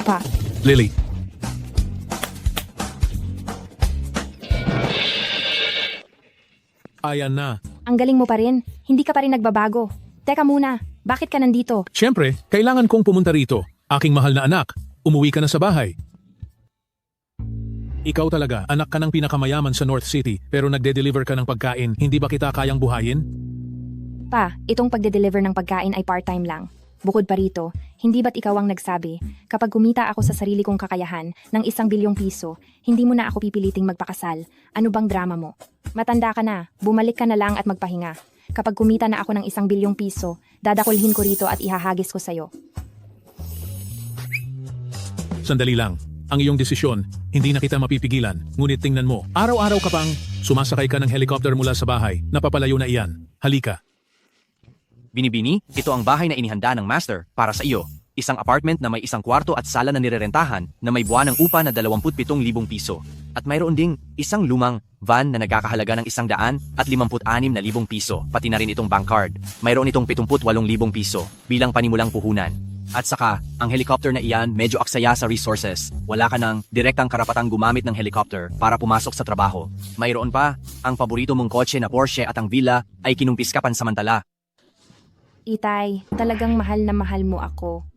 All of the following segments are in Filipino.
pa. Lily. Ayan na. Ang galing mo pa rin. Hindi ka pa rin nagbabago. Teka muna, bakit ka nandito? Siyempre, kailangan kong pumunta rito. Aking mahal na anak, umuwi ka na sa bahay. Ikaw talaga, anak ka ng pinakamayaman sa North City, pero nagde-deliver ka ng pagkain, hindi ba kita kayang buhayin? Pa, itong pagde-deliver ng pagkain ay part-time lang. Bukod pa rito, hindi ba't ikaw ang nagsabi, kapag kumita ako sa sarili kong kakayahan ng 1 bilyong piso, hindi mo na ako pipiliting magpakasal. Ano bang drama mo? Matanda ka na, bumalik ka na lang at magpahinga. Kapag kumita na ako ng 1 bilyong piso, dadakulhin ko rito at ihahagis ko sa'yo. Sandali lang. Ang iyong desisyon, hindi na kita mapipigilan. Ngunit tingnan mo, araw-araw ka pang sumasakay ka ng helicopter mula sa bahay. Napapalayo na iyan. Halika. Binibini, ito ang bahay na inihanda ng master para sa iyo. Isang apartment na may 1 kwarto at sala na nirerentahan na may buwan ng upa na 27,000 piso. At mayroon ding isang lumang van na nagkakahalaga ng 156,000 piso. Pati na rin itong bank card. Mayroon itong 78,000 piso bilang panimulang puhunan. At saka, ang helicopter na iyan medyo aksaya sa resources. Wala ka ng direktang karapatang gumamit ng helicopter para pumasok sa trabaho. Mayroon pa, ang paborito mong kotse na Porsche at ang villa ay kinumpis ka pansamantala. Itay, talagang mahal na mahal mo ako.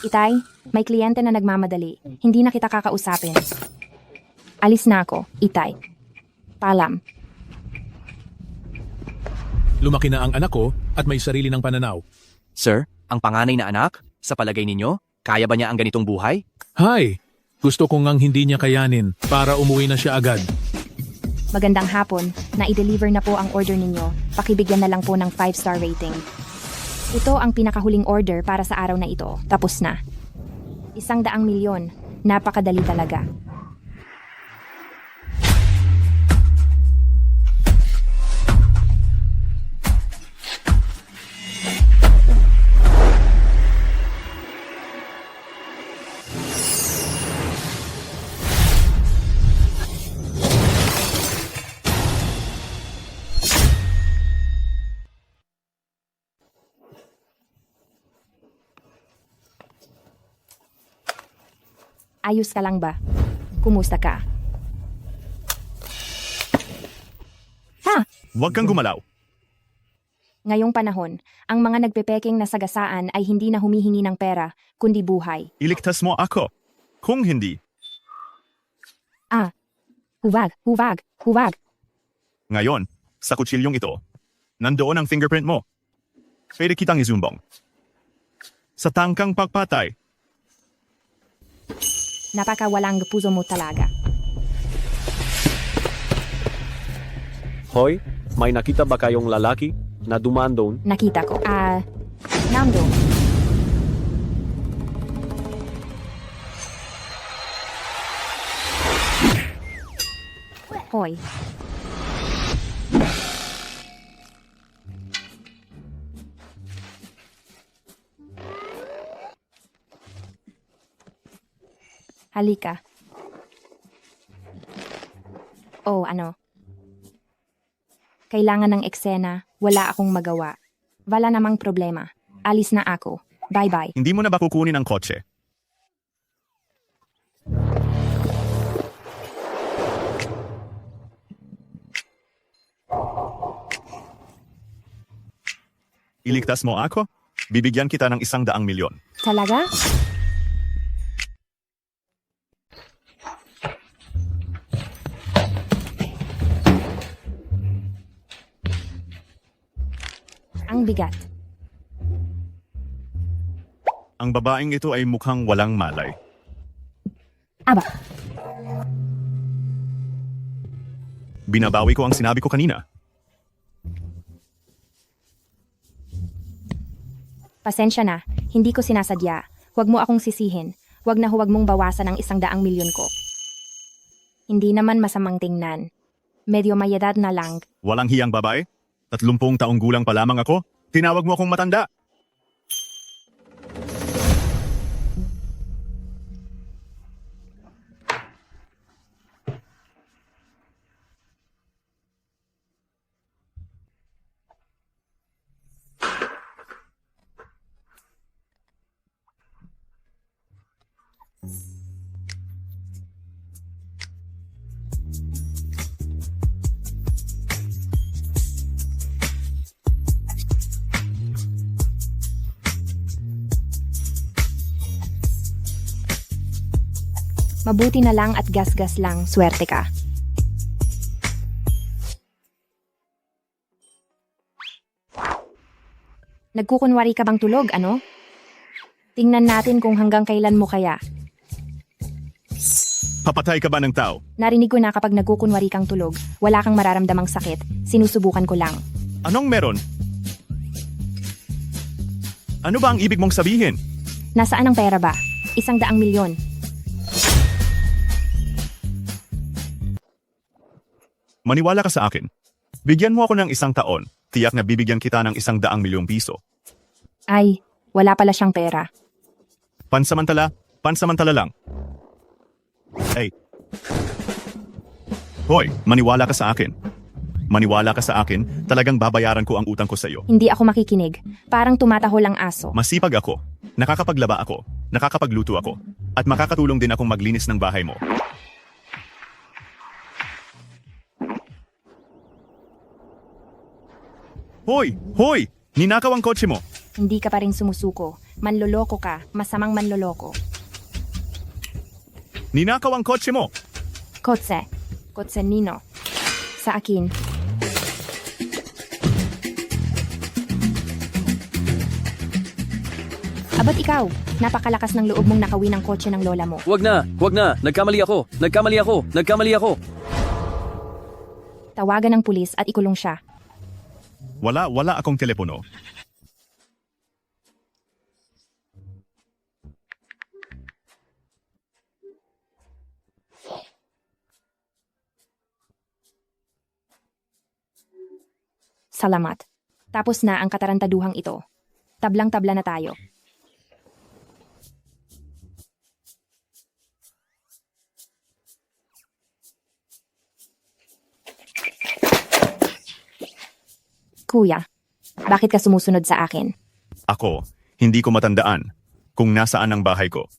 Itay, may kliyente na nagmamadali. Hindi na kita kakausapin. Alis na ako, Itay. Paalam. Lumaki na ang anak ko at may sarili ng pananaw. Sir, ang panganay na anak, sa palagay ninyo, kaya ba niya ang ganitong buhay? Hi! Gusto ko ngang hindi niya kayanin para umuwi na siya agad. Magandang hapon, na-deliver na po ang order ninyo. Pakibigyan na lang po ng 5-star rating. Ito ang pinakahuling order para sa araw na ito. Tapos na. 100,000,000. Napakadali talaga. Ayos ka lang ba? Kumusta ka? Ha? Huwag kang gumalaw. Ngayong panahon, ang mga nagpepeking na sagasaan ay hindi na humihingi ng pera, kundi buhay. Iligtas mo ako. Kung hindi, Huwag, huwag, huwag. ngayon, sa kutsilyong ito, nandoon ang fingerprint mo. Pwede kitang izumbong. Sa tangkang pagpatay, Napakawalang puso mo talaga. Hoy, may nakita ba kayong lalaki na dumaan doon? Nakita ko. Nando. Hoy. Halika. Oh, ano? Kailangan ng eksena, wala akong magawa. Wala namang problema. Alis na ako. Bye-bye. hindi mo na ba kukunin ang kotse? Iligtas mo ako? Bibigyan kita ng 100,000,000. Talaga? Ang bigat. Ang babaeng ito ay mukhang walang malay. Aba, Binabawi ko ang sinabi ko kanina. pasensya na. Hindi ko sinasadya. Huwag mo akong sisihin. Huwag na huwag mong bawasan ang 100,000,000 ko. Hindi naman masamang tingnan. Medyo may edad na lang. Walang hiyang babae? 30 taong gulang pa lamang ako? Tinawag mo akong matanda. Mabuti na lang at gas-gas lang, swerte ka. Nagkukunwari ka bang tulog, ano? Tingnan natin kung hanggang kailan mo kaya. Papatay ka ba ng tao? Narinig ko na kapag nagkukunwari kang tulog, wala kang mararamdamang sakit. Sinusubukan ko lang. Anong meron? Ano ba ang ibig mong sabihin? Nasaan ang pera ba? 100,000,000. Maniwala ka sa akin. Bigyan mo ako ng 1 taon. Tiyak na bibigyan kita ng 100,000,000 piso. Ay, wala pala siyang pera. Pansamantala lang. Hey. Hoy, maniwala ka sa akin. Maniwala ka sa akin, talagang babayaran ko ang utang ko sa iyo. Hindi ako makikinig. Parang tumatahol ang aso. Masipag ako, nakakapaglaba ako, nakakapagluto ako, at makakatulong din akong maglinis ng bahay mo. Hoy! Hoy! Ninakaw ang kotse mo! Hindi ka pa rin sumusuko. Manloloko ka. Masamang manloloko. Ninakaw ang kotse mo! Kotse. Kotse nino. Sa akin. Abat ikaw, napakalakas ng loob mong nakawin ang kotse ng lola mo. Wag na! Nagkamali ako! Tawagan ng pulis at ikulong siya. Wala akong telepono. Salamat. Tapos na ang katarantaduhang ito. Tablang-tabla na tayo. Kuya, bakit ka sumusunod sa akin? Ako, hindi ko matandaan kung nasaan ang bahay ko.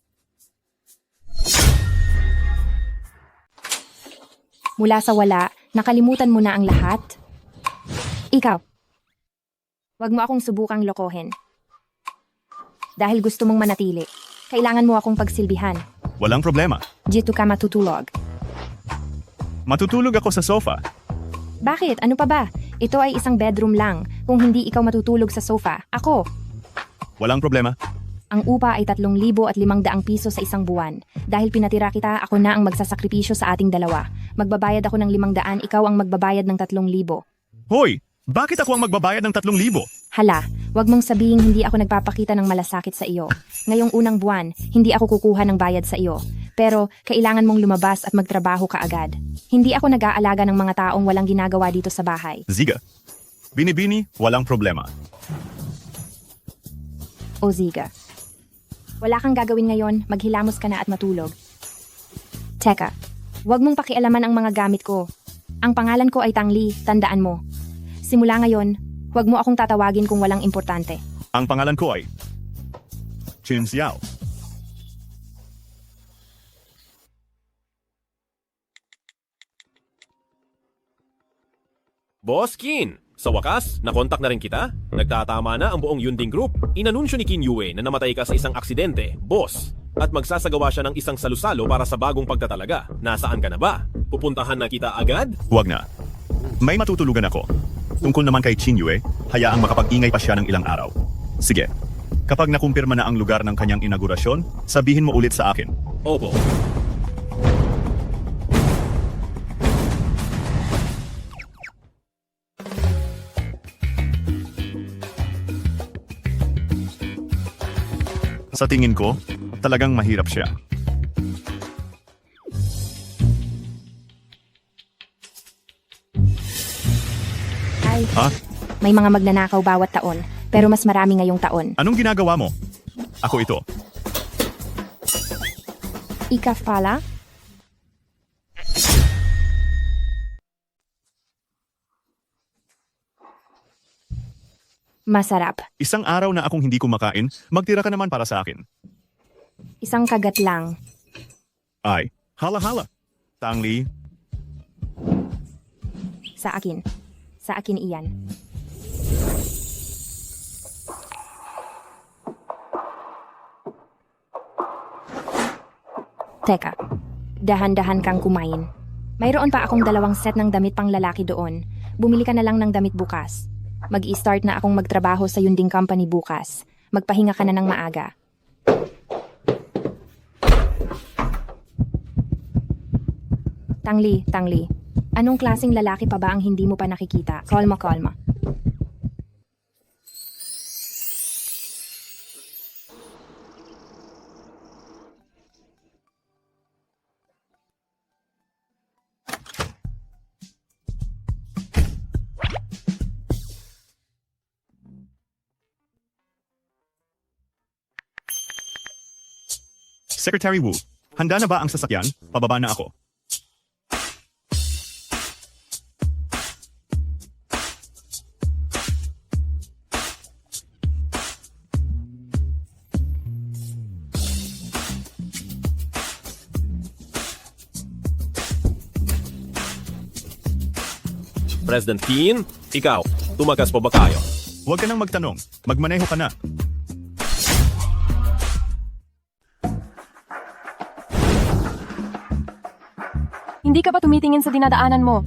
Mula sa wala, nakalimutan mo na ang lahat? Ikaw, wag mo akong subukang lokohin. Dahil gusto mong manatili, kailangan mo akong pagsilbihan. Walang problema. Dito ka matutulog. Matutulog ako sa sofa. Bakit? Ano pa ba? Ito ay isang bedroom lang. Kung hindi ikaw matutulog sa sofa, ako. Walang problema. Ang upa ay 3,500 piso sa isang buwan. Dahil pinatira kita, ako na ang magsasakripisyo sa ating dalawa. Magbabayad ako ng 500, ikaw ang magbabayad ng 3,000. Hoy! Bakit ako ang magbabayad ng 3,000? Hala, wag mong sabihing hindi ako nagpapakita ng malasakit sa iyo. Ngayong unang buwan, hindi ako kukuha ng bayad sa iyo. Pero, kailangan mong lumabas at magtrabaho ka agad. Hindi ako nag-aalaga ng mga taong walang ginagawa dito sa bahay. Ziga. Binibini, walang problema. O Ziga. Wala kang gagawin ngayon, maghilamos ka na at matulog. Teka, wag mong pakialaman ang mga gamit ko. Ang pangalan ko ay Tangli, tandaan mo. Simula ngayon, wag mo akong tatawagin kung walang importante. Ang pangalan ko ay Chin Xiao. Boss Kin, sa wakas, nakontak na rin kita. Nagtatama na ang buong Yunding Group. Inanunsyo ni Qin Yue na namatay ka sa isang aksidente, boss. At magsasagawa siya ng isang salusalo para sa bagong pagtatalaga. Nasaan ka na ba? Pupuntahan na kita agad? Huwag na. May matutulugan ako. Tungkol naman kay Qin Yue, hayaang makapag-ingay pa siya ng ilang araw. Sige, kapag nakumpirma na ang lugar ng kanyang inaugurasyon, sabihin mo ulit sa akin. Opo. Sa tingin ko, talagang mahirap siya. Ay, Ha? may mga magnanakaw bawat taon, pero mas marami ngayong taon. Anong ginagawa mo? Ako ito. Ika pala? Masarap. Isang araw na akong hindi kumakain, magtira ka naman para sa akin. Isang kagat lang. Ay, hala-hala. Tangli, Sa akin. Sa akin iyan. Teka, Dahan-dahan kang kumain. Mayroon pa akong 2 set ng damit pang lalaki doon. Bumili ka na lang ng damit bukas. Mag-i-start na akong magtrabaho sa Yunding Company bukas. Magpahinga ka na ng maaga. Tangli. Anong klaseng lalaki pa ba ang hindi mo pa nakikita? Kalma. Secretary Wu, handa na ba ang sasakyan? Pababa na ako. President Keen, ikaw, tumagas pa ba tayo? Huwag ka nang magtanong. Magmaneho ka na. Hindi ka ba tumitingin sa dinadaanan mo?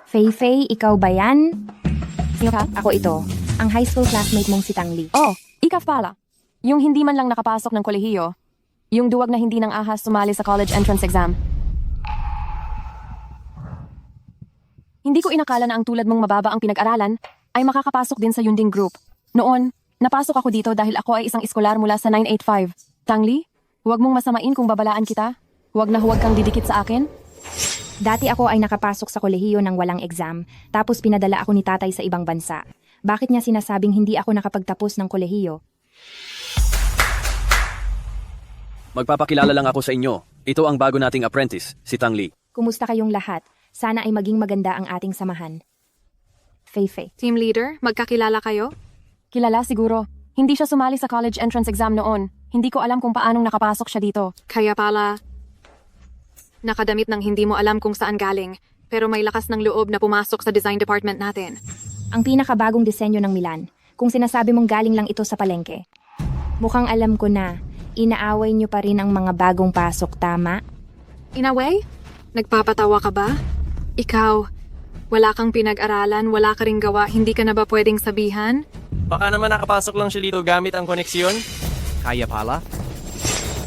Fei, ikaw ba yan? Sino ka? Ako ito. Ang high school classmate mong si Tangli. Oh, ikaw pala. Yung hindi man lang nakapasok ng kolehiyo. Yung duwag na hindi ng ahas sumali sa college entrance exam. Hindi ko inakala na ang tulad mong mababa ang pinag-aralan ay makakapasok din sa Yunding Group. Noon, napasok ako dito dahil ako ay isang eskolar mula sa 985. Tangli, huwag mong masamain kung babalaan kita. Huwag na huwag kang didikit sa akin. Dati ako ay nakapasok sa kolehiyo ng walang exam, tapos pinadala ako ni tatay sa ibang bansa. Bakit niya sinasabing hindi ako nakapagtapos ng kolehiyo? Magpapakilala lang ako sa inyo. Ito ang bago nating apprentice, si Tang Li. Kumusta kayong lahat? Sana ay maging maganda ang ating samahan. Fei. Team leader, magkakilala kayo? Kilala siguro. Hindi siya sumali sa college entrance exam noon. Hindi ko alam kung paanong nakapasok siya dito. Kaya pala, nakadamit ng hindi mo alam kung saan galing, pero may lakas ng loob na pumasok sa design department natin. Ang pinakabagong disenyo ng Milan, kung sinasabi mong galing lang ito sa palengke. Mukhang alam ko na, inaaway niyo pa rin ang mga bagong pasok, tama? Inaway? Nagpapatawa ka ba? Ikaw, wala kang pinag-aralan, wala ka ring gawa, hindi ka na ba pwedeng sabihan? Baka naman nakapasok lang siya dito gamit ang koneksyon. Kaya pala?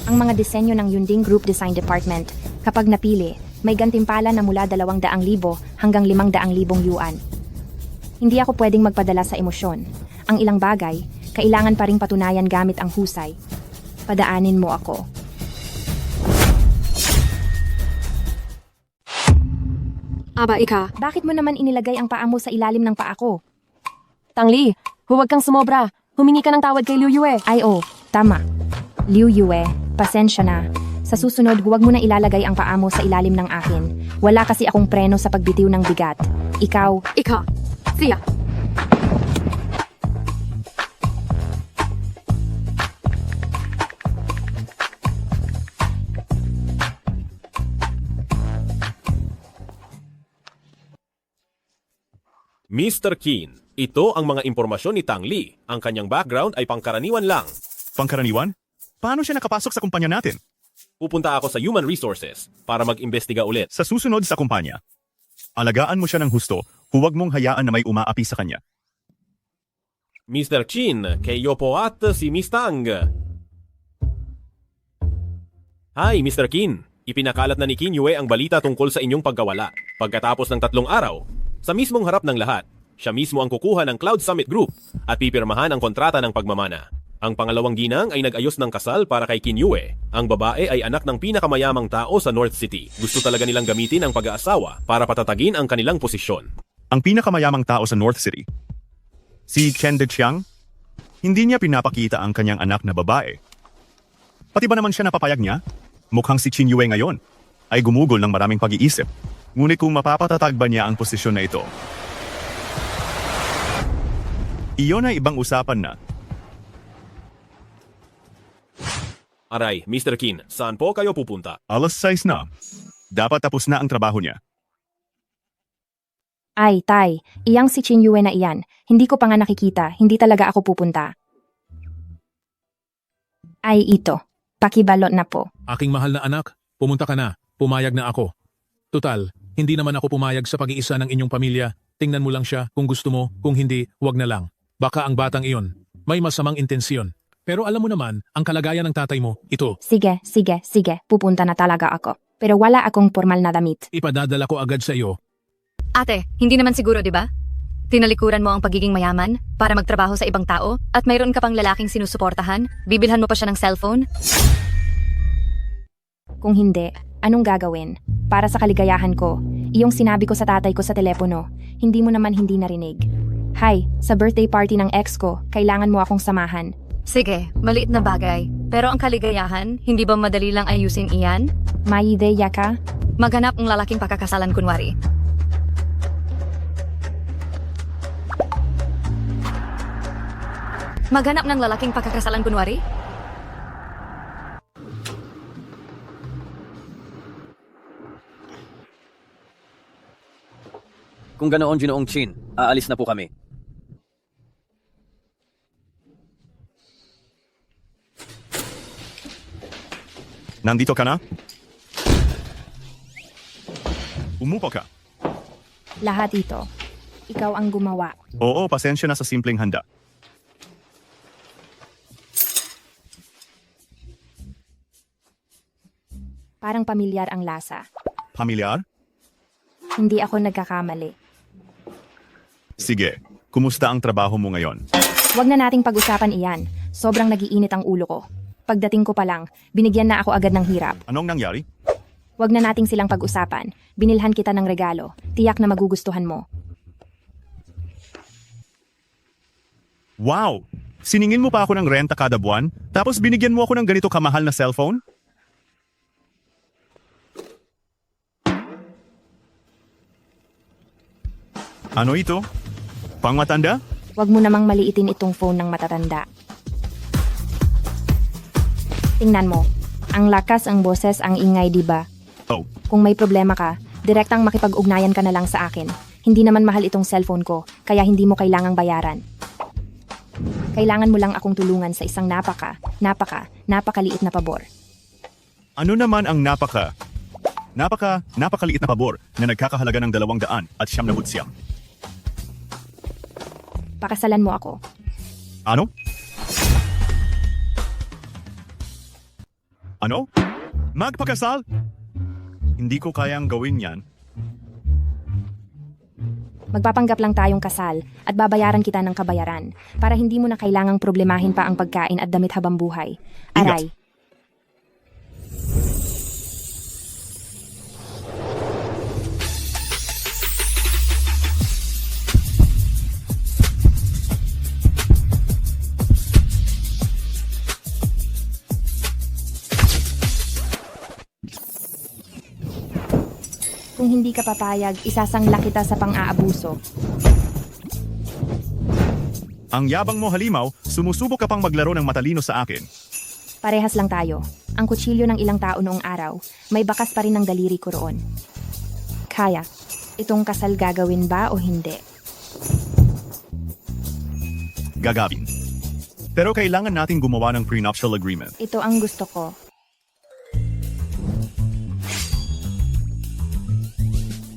Ang mga disenyo ng Yunding Group Design Department, kapag napili, may gantimpala na mula 200,000 hanggang 500,000 yuan. Hindi ako pwedeng magpadala sa emosyon. Ang ilang bagay, kailangan pa ring patunayan gamit ang husay. Padaanin mo ako. Aba, ika. Bakit mo naman inilagay ang paa mo sa ilalim ng paa ko? Tangli, huwag kang sumobra. Humingi ka ng tawad kay Liu Yue. Ay tama. Liu Yue, pasensya na. Sa susunod, huwag mo na ilalagay ang paa mo sa ilalim ng akin. Wala kasi akong preno sa pagbitiw ng bigat. Ikaw, Ika. Siya. Mr. Keen, ito ang mga impormasyon ni Tang Li. Ang kanyang background ay pangkaraniwan lang. Pangkaraniwan? Paano siya nakapasok sa kumpanya natin? Pupunta ako sa Human Resources para mag-imbestiga ulit. Sa susunod sa kumpanya, alagaan mo siya ng husto, huwag mong hayaan na may umaapi sa kanya. Mr. Chin, kayo po at si Miss Tang. Hi, Mr. Keen. Ipinakalat na ni Qin Yue ang balita tungkol sa inyong pagkawala. Pagkatapos ng 3 araw, sa mismong harap ng lahat, siya mismo ang kukuha ng Cloud Summit Group at pipirmahan ang kontrata ng pagmamana. Ang pangalawang ginang ay nag-ayos ng kasal para kay Qin Yue. Ang babae ay anak ng pinakamayamang tao sa North City. Gusto talaga nilang gamitin ang pag-aasawa para patatagin ang kanilang posisyon. Ang pinakamayamang tao sa North City, si Chen Deqiang, hindi niya pinapakita ang kanyang anak na babae. Pati ba naman siya napapayag niya? Mukhang si Qin Yue ngayon ay gumugol ng maraming pag-iisip. Ngunit kung mapapatatag ba niya ang posisyon na ito, iyon ay ibang usapan na. Aray, Mr. Qin, saan po kayo pupunta? 6:00 na. Dapat tapos na ang trabaho niya. Ay, tay, iyang si Qin Yue na iyan. Hindi ko pa nga nakikita, hindi talaga ako pupunta. Ay, ito. Pakibalot na po. Aking mahal na anak, pumunta ka na. pumayag na ako. Tutal, hindi naman ako pumayag sa pag-iisa ng inyong pamilya. Tingnan mo lang siya kung gusto mo, kung hindi, wag na lang. Baka ang batang iyon may masamang intensyon. Pero alam mo naman, ang kalagayan ng tatay mo, ito. Sige, pupunta na talaga ako. Pero wala akong formal na damit. Ipadadala ko agad sa iyo. Ate, hindi naman siguro, di ba? Tinalikuran mo ang pagiging mayaman para magtrabaho sa ibang tao at mayroon ka pang lalaking sinusuportahan, bibilhan mo pa siya ng cellphone? Kung hindi, anong gagawin? Para sa kaligayahan ko, iyong sinabi ko sa tatay ko sa telepono, hindi mo naman hindi narinig. Hi, sa birthday party ng ex ko, kailangan mo akong samahan. Sige, maliit na bagay. Pero ang kaligayahan, hindi ba madali lang ayusin iyan? May ideya ka? Maghanap ng lalaking pakakasalan kunwari. Maghanap ng lalaking pakakasalan kunwari? Kung ganoon, Ginoong Chin, aalis na po kami. Nandito ka na? Umupo ka. Lahat ito. Ikaw ang gumawa. Oo, pasensya na sa simpleng handa. Parang pamilyar ang lasa. Pamilyar? Hindi ako nagkakamali. Sige, kumusta ang trabaho mo ngayon? Huwag na nating pag-usapan iyan. Sobrang nagiinit ang ulo ko. Pagdating ko pa lang, binigyan na ako agad ng hirap. Anong nangyari? Huwag na nating silang pag-usapan. Binilhan kita ng regalo. Tiyak na magugustuhan mo. Wow! Siningin mo pa ako ng renta kada buwan, tapos binigyan mo ako ng ganito kamahal na cellphone? Ano ito? Pangmatanda? Huwag mo namang maliitin itong phone ng matatanda. Tingnan mo. Ang lakas ang boses, ang ingay, di ba? Oh, Kung may problema ka, direktang makipag-ugnayan ka na lang sa akin. Hindi naman mahal itong cellphone ko, kaya hindi mo kailangang bayaran. Kailangan mo lang akong tulungan sa isang napakaliit na pabor. ano naman ang napakaliit na pabor na nagkakahalaga ng 200 at 900? Pakasalan mo ako. Ano? Ano? Magpakasal? Hindi ko kayang gawin yan. Magpapanggap lang tayong kasal at babayaran kita ng kabayaran para hindi mo na kailangang problemahin pa ang pagkain at damit habang buhay. Aray. Kung hindi ka papayag, isasangla kita sa pang-aabuso. Ang yabang mo, halimaw, sumusubok ka pang maglaro ng matalino sa akin. Parehas lang tayo. Ang kutsilyo ng ilang tao noong araw, may bakas pa rin ng daliri ko roon. Kaya, itong kasal gagawin ba o hindi? Gagawin. Pero kailangan nating gumawa ng prenuptial agreement. Ito ang gusto ko.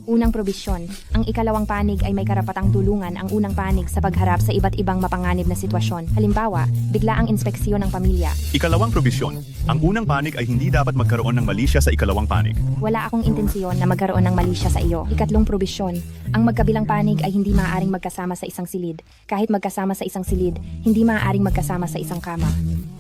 Unang probisyon, ang ikalawang panig ay may karapatang tulungan ang unang panig sa pagharap sa iba't ibang mapanganib na sitwasyon. Halimbawa, biglaang inspeksyon ng pamilya. Ikalawang probisyon, ang unang panig ay hindi dapat magkaroon ng malisya sa ikalawang panig. Wala akong intensyon na magkaroon ng malisya sa iyo. Ikatlong probisyon, ang magkabilang panig ay hindi maaaring magkasama sa isang silid. Kahit magkasama sa isang silid, hindi maaaring magkasama sa isang kama.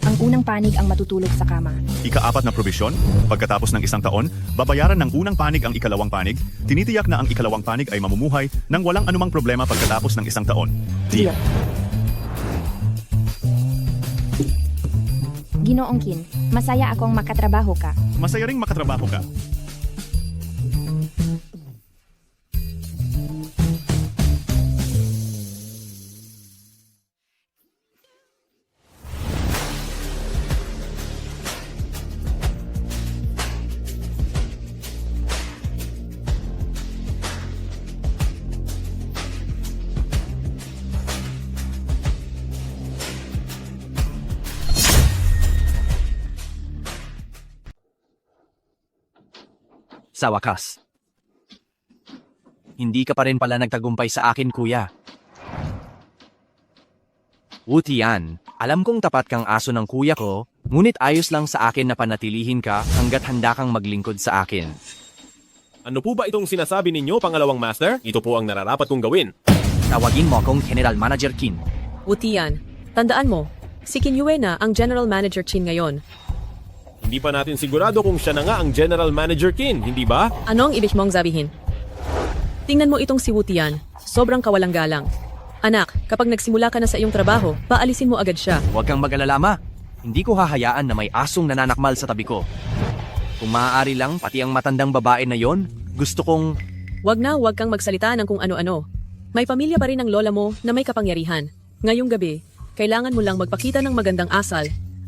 Ang unang panig ang matutulog sa kama. Ika-4 na probisyon, pagkatapos ng isang taon, babayaran ng unang panig ang ikalawang panig, tinitiyak na ang ikalawang panig ay mamumuhay nang walang anumang problema pagkatapos ng isang taon. Deal. Ginoong Kin, masaya akong makatrabaho ka. Masaya ring makatrabaho ka. Sa wakas. Hindi ka pa rin pala nagtagumpay sa akin, kuya. Wu Tian, alam kong tapat kang aso ng kuya ko, ngunit ayos lang sa akin na panatilihin ka hanggat handa kang maglingkod sa akin. Ano po ba itong sinasabi ninyo, pangalawang master? Ito po ang nararapat kong gawin. Tawagin mo akong General Manager Qin. Wutian, tandaan mo, si Kinyue na ang General Manager Chin ngayon. Hindi pa natin sigurado kung siya na nga ang General Manager Qin, hindi ba? Ano ang ibig mong sabihin? Tingnan mo itong si Wutian, sobrang kawalang galang. Anak, kapag nagsimula ka na sa iyong trabaho, paalisin mo agad siya. Huwag kang mag-alala, ma. Hindi ko hahayaan na may asong nananakmal sa tabi ko. Kung maaari lang, pati ang matandang babae na yon, gusto kong... Huwag kang magsalita ng kung ano-ano. May pamilya pa rin ang lola mo na may kapangyarihan. Ngayong gabi, kailangan mo lang magpakita ng magandang asal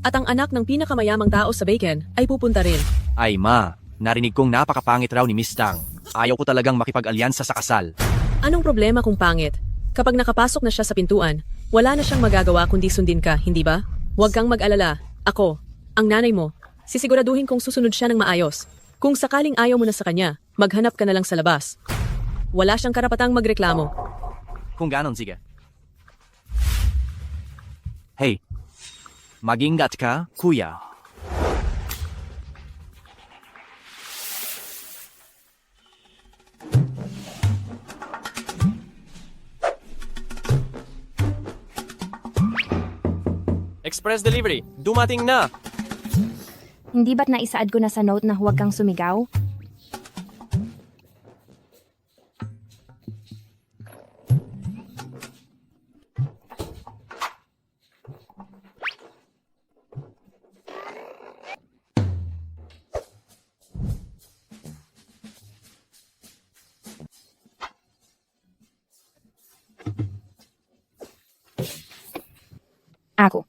at ang anak ng pinakamayamang tao sa Bacon ay pupunta rin. Ay ma, narinig kong napakapangit raw ni Miss Tang. Ayaw ko talagang makipag-alyansa sa kasal. Anong problema kung pangit? Kapag nakapasok na siya sa pintuan, wala na siyang magagawa kundi sundin ka, hindi ba? Huwag kang mag-alala. Ako, ang nanay mo, sisiguraduhin kong susunod siya ng maayos. Kung sakaling ayaw mo na sa kanya, maghanap ka na lang sa labas. Wala siyang karapatang magreklamo. Kung ganon, sige. Hey, mag-ingat ka, kuya. Express delivery, dumating na! Hindi ba't naisaad ko na sa note na huwag kang sumigaw?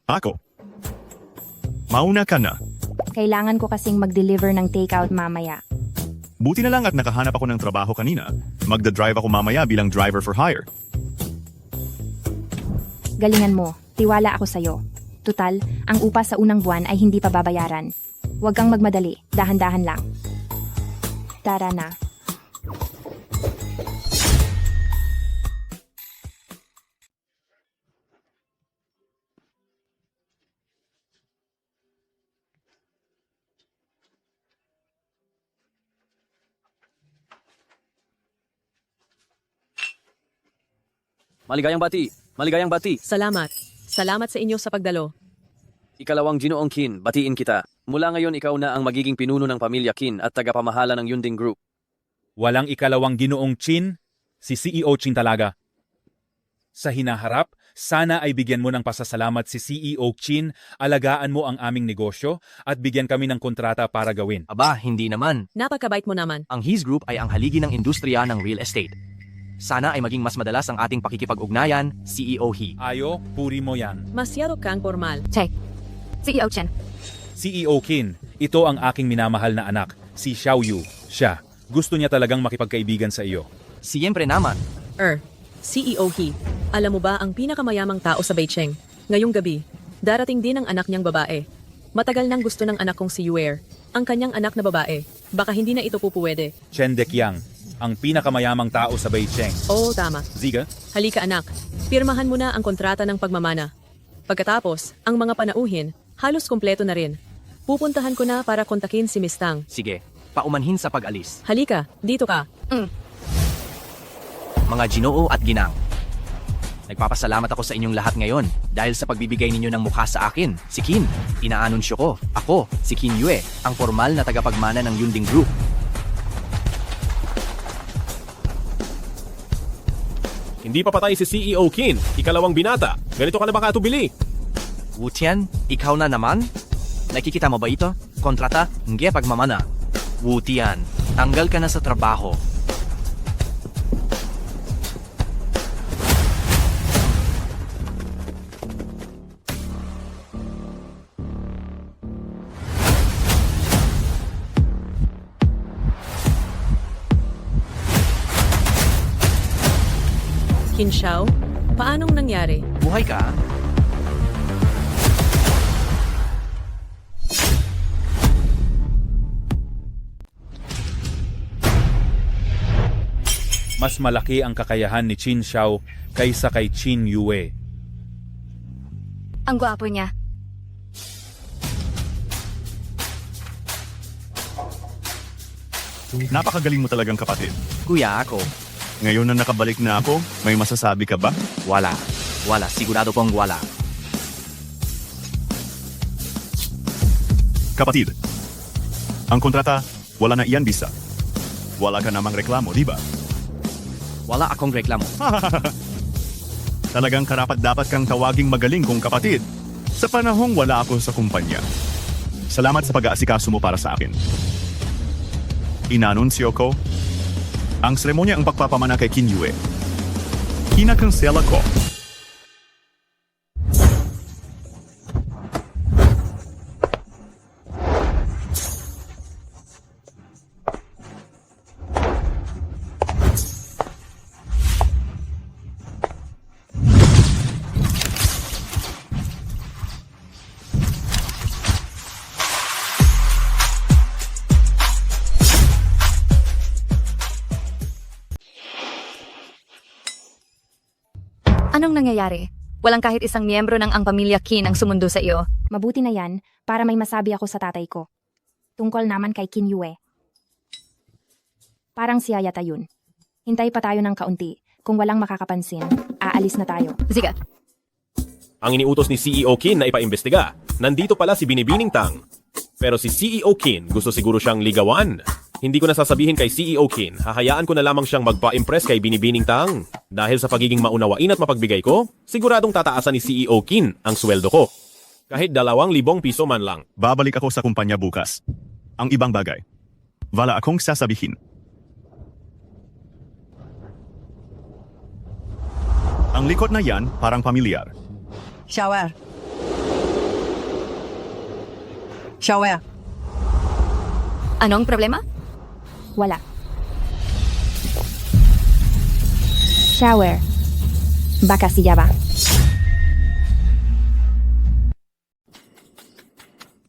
Ako. Mauna ka na. Kailangan ko kasing mag-deliver ng takeout mamaya. Buti na lang at nakahanap ako ng trabaho kanina. Magda-drive ako mamaya bilang driver for hire. Galingan mo, tiwala ako sa'yo. Tutal, ang upa sa unang buwan ay hindi pa babayaran. Huwag kang magmadali, dahan-dahan lang. Tara na. Maligayang bati! Maligayang bati! Salamat. Salamat sa inyo sa pagdalo. Ikalawang Ginoong Qin, batiin kita. Mula ngayon ikaw na ang magiging pinuno ng pamilya Qin at tagapamahala ng Yunding Group. Walang ikalawang Ginoong Qin, si CEO Qin talaga. Sa hinaharap, sana ay bigyan mo ng pasasalamat si CEO Qin, alagaan mo ang aming negosyo at bigyan kami ng kontrata para gawin. Aba, hindi naman. Napakabait mo naman. Ang His Group ay ang haligi ng industriya ng real estate. Sana ay maging mas madalas ang ating pakikipag-ugnayan, CEO He. Ayo, puri mo yan. Masyado kang formal. Check. CEO Chen. CEO Qin, ito ang aking minamahal na anak, si Xiao Yu. Siya, gusto niya talagang makipagkaibigan sa iyo. Siyempre naman. CEO He, alam mo ba ang pinakamayamang tao sa Beijing? Ngayong gabi, darating din ang anak niyang babae. Matagal nang gusto ng anak kong si Yuer, ang kanyang anak na babae. Baka hindi na ito pupuwede. Chen Deqiang, ang pinakamayamang tao sa Beijing. Oo, tama. Ziga? Halika anak, pirmahan mo na ang kontrata ng pagmamana. Pagkatapos, ang mga panauhin, halos kumpleto na rin. Pupuntahan ko na para kontakin si Miss Tang. Sige, paumanhin sa pag-alis. Halika, dito ka. Mga Ginoo at Ginang. Nagpapasalamat ako sa inyong lahat ngayon dahil sa pagbibigay ninyo ng mukha sa akin, si Qin. Inaanunsyo ko, ako, si Qin Yue, ang formal na tagapagmana ng Yunding Group. Hindi pa patay si CEO Qin, ikalawang binata. Ganito ka na ba katubili? Wu Tian, ikaw na naman? Nakikita mo ba ito? Kontrata, hindi pagmamana. Wu Tian, tanggal ka na sa trabaho. Qin Xiao, paanong nangyari? Buhay ka? mas malaki ang kakayahan ni Qin Xiao kaysa kay Qin Yue. Ang gwapo niya. Napakagaling mo talagang kapatid. Kuya, ako. Ngayon na nakabalik na ako, may masasabi ka ba? Wala. Wala. Sigurado pong wala. Kapatid, ang kontrata, wala na iyan bisa. Wala ka namang reklamo, di ba? Wala akong reklamo. Talagang karapat-dapat kang tawaging magaling kong kapatid. Sa panahong wala ako sa kumpanya. Salamat sa pag-aasikaso mo para sa akin. Inanunsyo ko, ang seremonya ang pagpapamana kay Qin Yue. Kinakansela ko. Anong nangyayari? Walang kahit isang miyembro ng ang pamilya Qin ang sumundo sa iyo. Mabuti na yan para may masabi ako sa tatay ko. Tungkol naman kay Qin Yue. Parang siya yata yun. Hintay pa tayo ng kaunti. Kung walang makakapansin, aalis na tayo. Sige. Ang iniutos ni CEO Qin na ipaimbestiga. Nandito pala si Binibining Tang. Pero si CEO Qin gusto siguro siyang ligawan. Hindi ko na sasabihin kay CEO Qin, hahayaan ko na lamang siyang magpa-impress kay Binibining Tang. Dahil sa pagiging maunawain at mapagbigay ko, siguradong tataasan ni CEO Qin ang sweldo ko. Kahit 2,000 piso man lang. Babalik ako sa kumpanya bukas. Ang ibang bagay, wala akong sasabihin. Ang likod na yan parang pamilyar. Shower. Shower. Anong problema? Wala. Shower. Baka siya ba?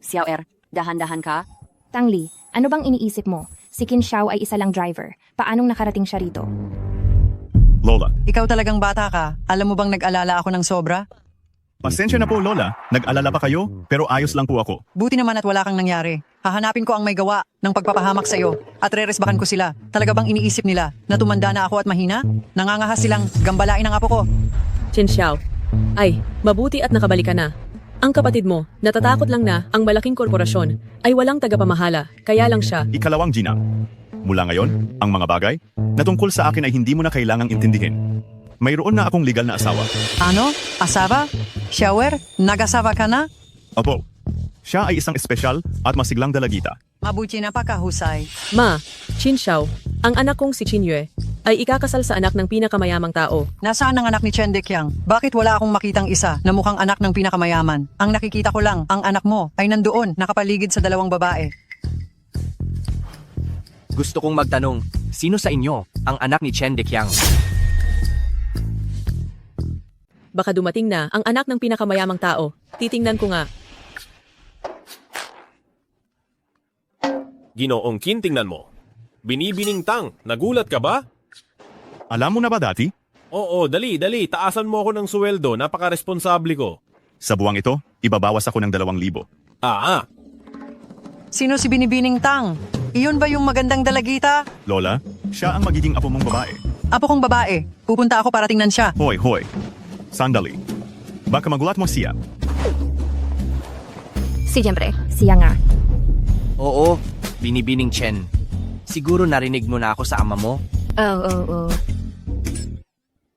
Xiao dahan-dahan ka? Tangli, ano bang iniisip mo? Si Qin Xiao ay isa lang driver. Paanong nakarating siya rito? Lola, Ikaw talagang bata ka. Alam mo bang nag-alala ako ng sobra? pasensya na po Lola, nag-alala pa kayo, pero ayos lang po ako. Buti naman at wala kang nangyari. Hahanapin ko ang may gawa ng pagpapahamak sa iyo at reresbakan ko sila. Talaga bang iniisip nila na tumanda na ako at mahina? Nangangahas silang gambalain ang apo ko. Qin Xiao. Ay, mabuti at nakabalik ka na. Ang kapatid mo, natatakot lang na ang malaking korporasyon ay walang tagapamahala, kaya lang siya. Ikalawang ginang. Mula ngayon, ang mga bagay na tungkol sa akin ay hindi mo na kailangang intindihin. Mayroon na akong legal na asawa. Ano? Asawa? Shower? Nag-asawa ka na? Opo, siya ay isang espesyal at masiglang dalagita. Mabuti na pakahusay. Ma, Qin Xiao, ang anak kong si Qin Yue, ay ikakasal sa anak ng pinakamayamang tao. Nasaan ang anak ni Chen Deqiang? Bakit wala akong makitang isa na mukhang anak ng pinakamayaman? Ang nakikita ko lang, ang anak mo ay nandoon, nakapaligid sa 2 babae. Gusto kong magtanong, sino sa inyo ang anak ni Chen Deqiang? Baka dumating na ang anak ng pinakamayamang tao. Titingnan ko nga. Ginoong Qin, tingnan mo. Binibining Tang, nagulat ka ba? Alam mo na ba dati? Oo, dali. Taasan mo ako ng sweldo, napaka-responsable ko. Sa buwang ito, ibabawas ako ng 2,000. Sino si Binibining Tang? Iyon ba yung magandang dalagita? Lola, siya ang magiging apo mong babae. Apo kong babae. Pupunta ako para tingnan siya. Hoy. Sandali. Baka magulat mo siya. Siyempre. Siya nga. Oo, Binibining Chen. Siguro narinig mo na ako sa ama mo? Oo.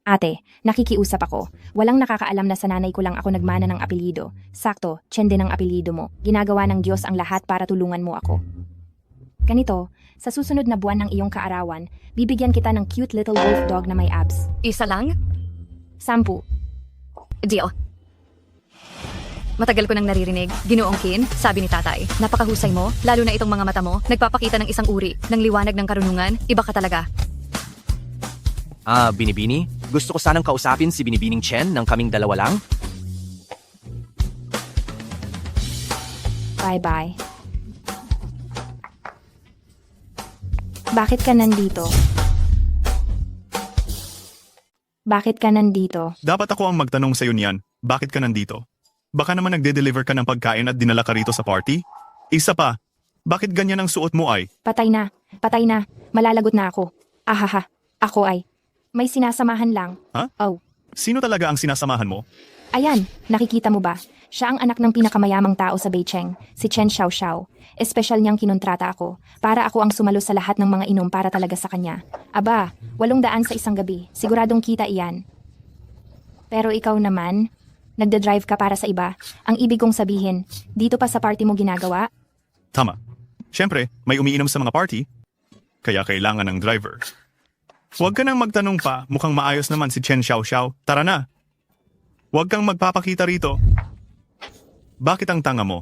Ate, nakikiusap ako. Walang nakakaalam na sa nanay ko lang ako nagmana ng apelido. Sakto, Chen din ang apelido mo. Ginagawa ng Diyos ang lahat para tulungan mo ako. Ganito, sa susunod na buwan ng iyong kaarawan, bibigyan kita ng cute little wolf dog na may abs. Isa lang? 10. Deal. Matagal ko nang naririnig, Ginoong Qin, sabi ni tatay. Napakahusay mo, lalo na itong mga mata mo, nagpapakita ng isang uri, ng liwanag ng karunungan, iba ka talaga. Binibini? Gusto ko sanang kausapin si Binibining Chen ng kaming dalawa lang. Bye-bye. Bakit ka nandito? Bakit ka nandito? Dapat ako ang magtanong sa'yo niyan. Bakit ka nandito? Baka naman nagde-deliver ka ng pagkain at dinala ka rito sa party? Isa pa, bakit ganyan ang suot mo ay? Patay na. Patay na. Malalagot na ako. Ahaha. Ako ay. May sinasamahan lang. Ha? Oh. Sino talaga ang sinasamahan mo? Ayan, nakikita mo ba? Siya ang anak ng pinakamayamang tao sa Beijing, si Chen Xiaoxiao. Espesyal niyang kinontrata ako, para ako ang sumalo sa lahat ng mga inom para talaga sa kanya. Aba, 800 sa isang gabi, siguradong kita iyan. Pero ikaw naman, nagda-drive ka para sa iba. Ang ibig kong sabihin, dito pa sa party mo ginagawa? Tama. Siyempre, may umiinom sa mga party, kaya kailangan ng driver. Huwag ka nang magtanong pa, mukhang maayos naman si Chen Xiaoxiao. Tara na. Huwag kang magpapakita rito. Bakit ang tanga mo?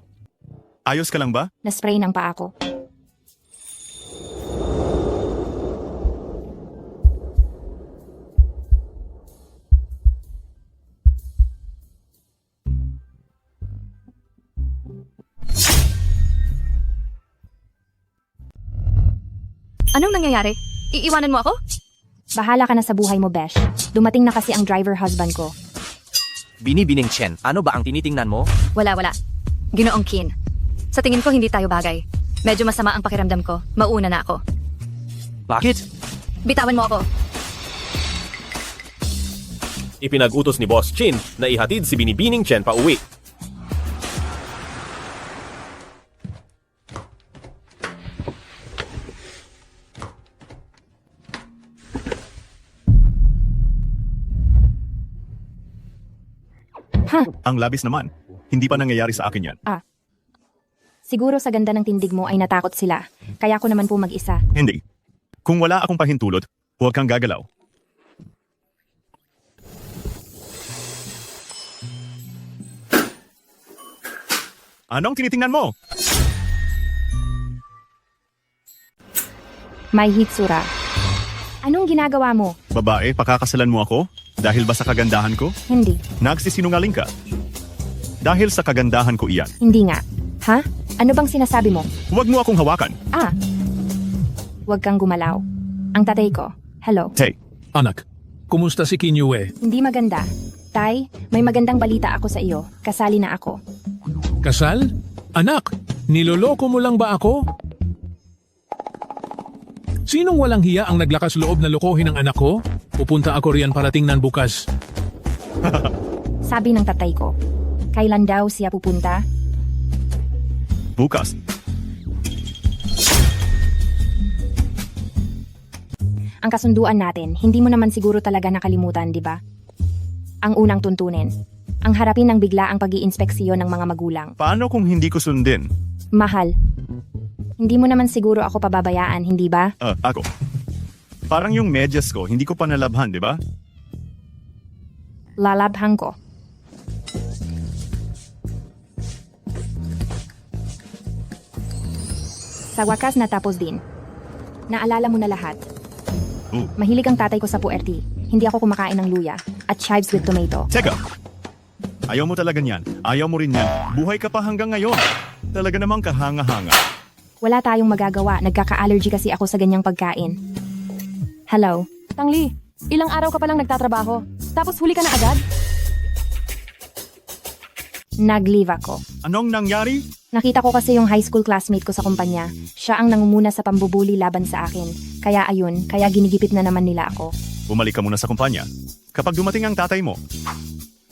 Ayos ka lang ba? Naspray ng paa ko. Anong nangyayari? Iiwanan mo ako? Bahala ka na sa buhay mo, Besh. Dumating na kasi ang driver husband ko. Binibining Chen, ano ba ang tinitingnan mo? Wala. Ginoong Qin. Sa tingin ko hindi tayo bagay. Medyo masama ang pakiramdam ko. Mauna na ako. Bakit? Bitawan mo ako. Ipinag-utos ni Boss Chin na ihatid si Binibining Chen pa uwi. Ang labis naman. Hindi pa nangyayari sa akin yan. Siguro sa ganda ng tindig mo ay natakot sila. Kaya ako naman po mag-isa. Hindi. Kung wala akong pahintulot, huwag kang gagalaw. Anong tinitingnan mo? May hitsura. Anong ginagawa mo? Babae, pakakasalan mo ako? Dahil ba sa kagandahan ko? Hindi. Nagsisinungaling ka. Dahil sa kagandahan ko iyan. Hindi nga. Ha? Ano bang sinasabi mo? Huwag mo akong hawakan. Huwag kang gumalaw. Ang tatay ko. Hello. Tay, Anak, kumusta si Qin Yue? Hindi maganda. Tay, may magandang balita ako sa iyo. Kasali na ako. Kasal? Anak, niloloko mo lang ba ako? Sinong walang hiya ang naglakas loob na lokohin ang anak ko? Pupunta ako riyan para tingnan bukas. Sabi ng tatay ko. Kailan daw siya pupunta? bukas. Ang kasunduan natin, hindi mo naman siguro talaga nakalimutan, di ba? Ang unang tuntunin. Ang harapin ng bigla ang pag-iinspeksyon ng mga magulang. Paano kung hindi ko sundin? Mahal. Hindi mo naman siguro ako pababayaan, hindi ba? Ako. Parang yung medyas ko, hindi ko pa nalabhan, di ba? Lalabhan ko. Sa wakas natapos din. Naalala mo na lahat. Mahilig ang tatay ko sa puerti. Hindi ako kumakain ng luya at chives with tomato. Teka! Ayaw mo talaga niyan. Ayaw mo rin yan. Buhay ka pa hanggang ngayon. Talaga namang kahanga-hanga. Wala tayong magagawa. Nagkaka-allergy kasi ako sa ganyang pagkain. Hello? Tangli, ilang araw ka palang nagtatrabaho. Tapos huli ka na agad? Nag-leave ako. Anong nangyari? Nakita ko kasi yung high school classmate ko sa kumpanya. Siya ang nangunguna sa pambubuli laban sa akin. Kaya ayun, kaya ginigipit na naman nila ako. Bumalik ka muna sa kumpanya. Kapag dumating ang tatay mo,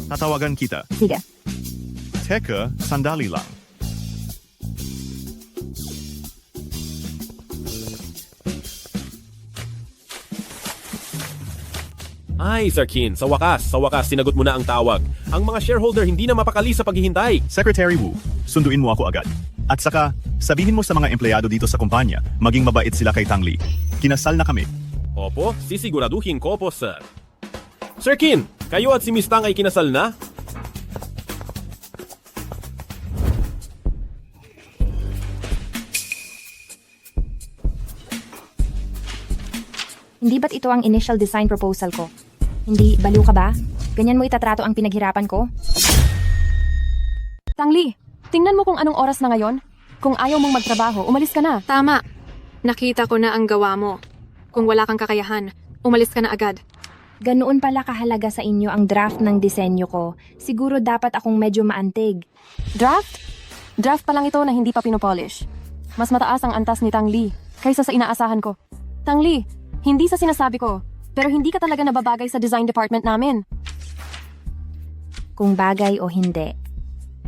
tatawagan kita. Sige. Teka, sandali lang. Ay, Sir Qin, sa wakas, sinagot mo na ang tawag. Ang mga shareholder hindi na mapakali sa paghihintay. Secretary Wu, sunduin mo ako agad. At saka, sabihin mo sa mga empleyado dito sa kumpanya, maging mabait sila kay Tang Li. Kinasal na kami. Opo, sisiguraduhin ko po, sir. Sir Qin, kayo at si Miss Tang ay kinasal na? Hindi ba't ito ang initial design proposal ko? Hindi, baliw ka ba? Ganyan mo itatrato ang pinaghirapan ko? Tangli, tingnan mo kung anong oras na ngayon. Kung ayaw mong magtrabaho, umalis ka na. Tama. Nakita ko na ang gawa mo. Kung wala kang kakayahan, umalis ka na agad. Ganoon pala kahalaga sa inyo ang draft ng disenyo ko. Siguro dapat akong medyo maantig. Draft? Draft pa lang ito na hindi pa pinopolish. Mas mataas ang antas ni Tang Li kaysa sa inaasahan ko. Tang Li, hindi sa sinasabi ko, pero hindi ka talaga nababagay sa design department namin. Kung bagay o hindi.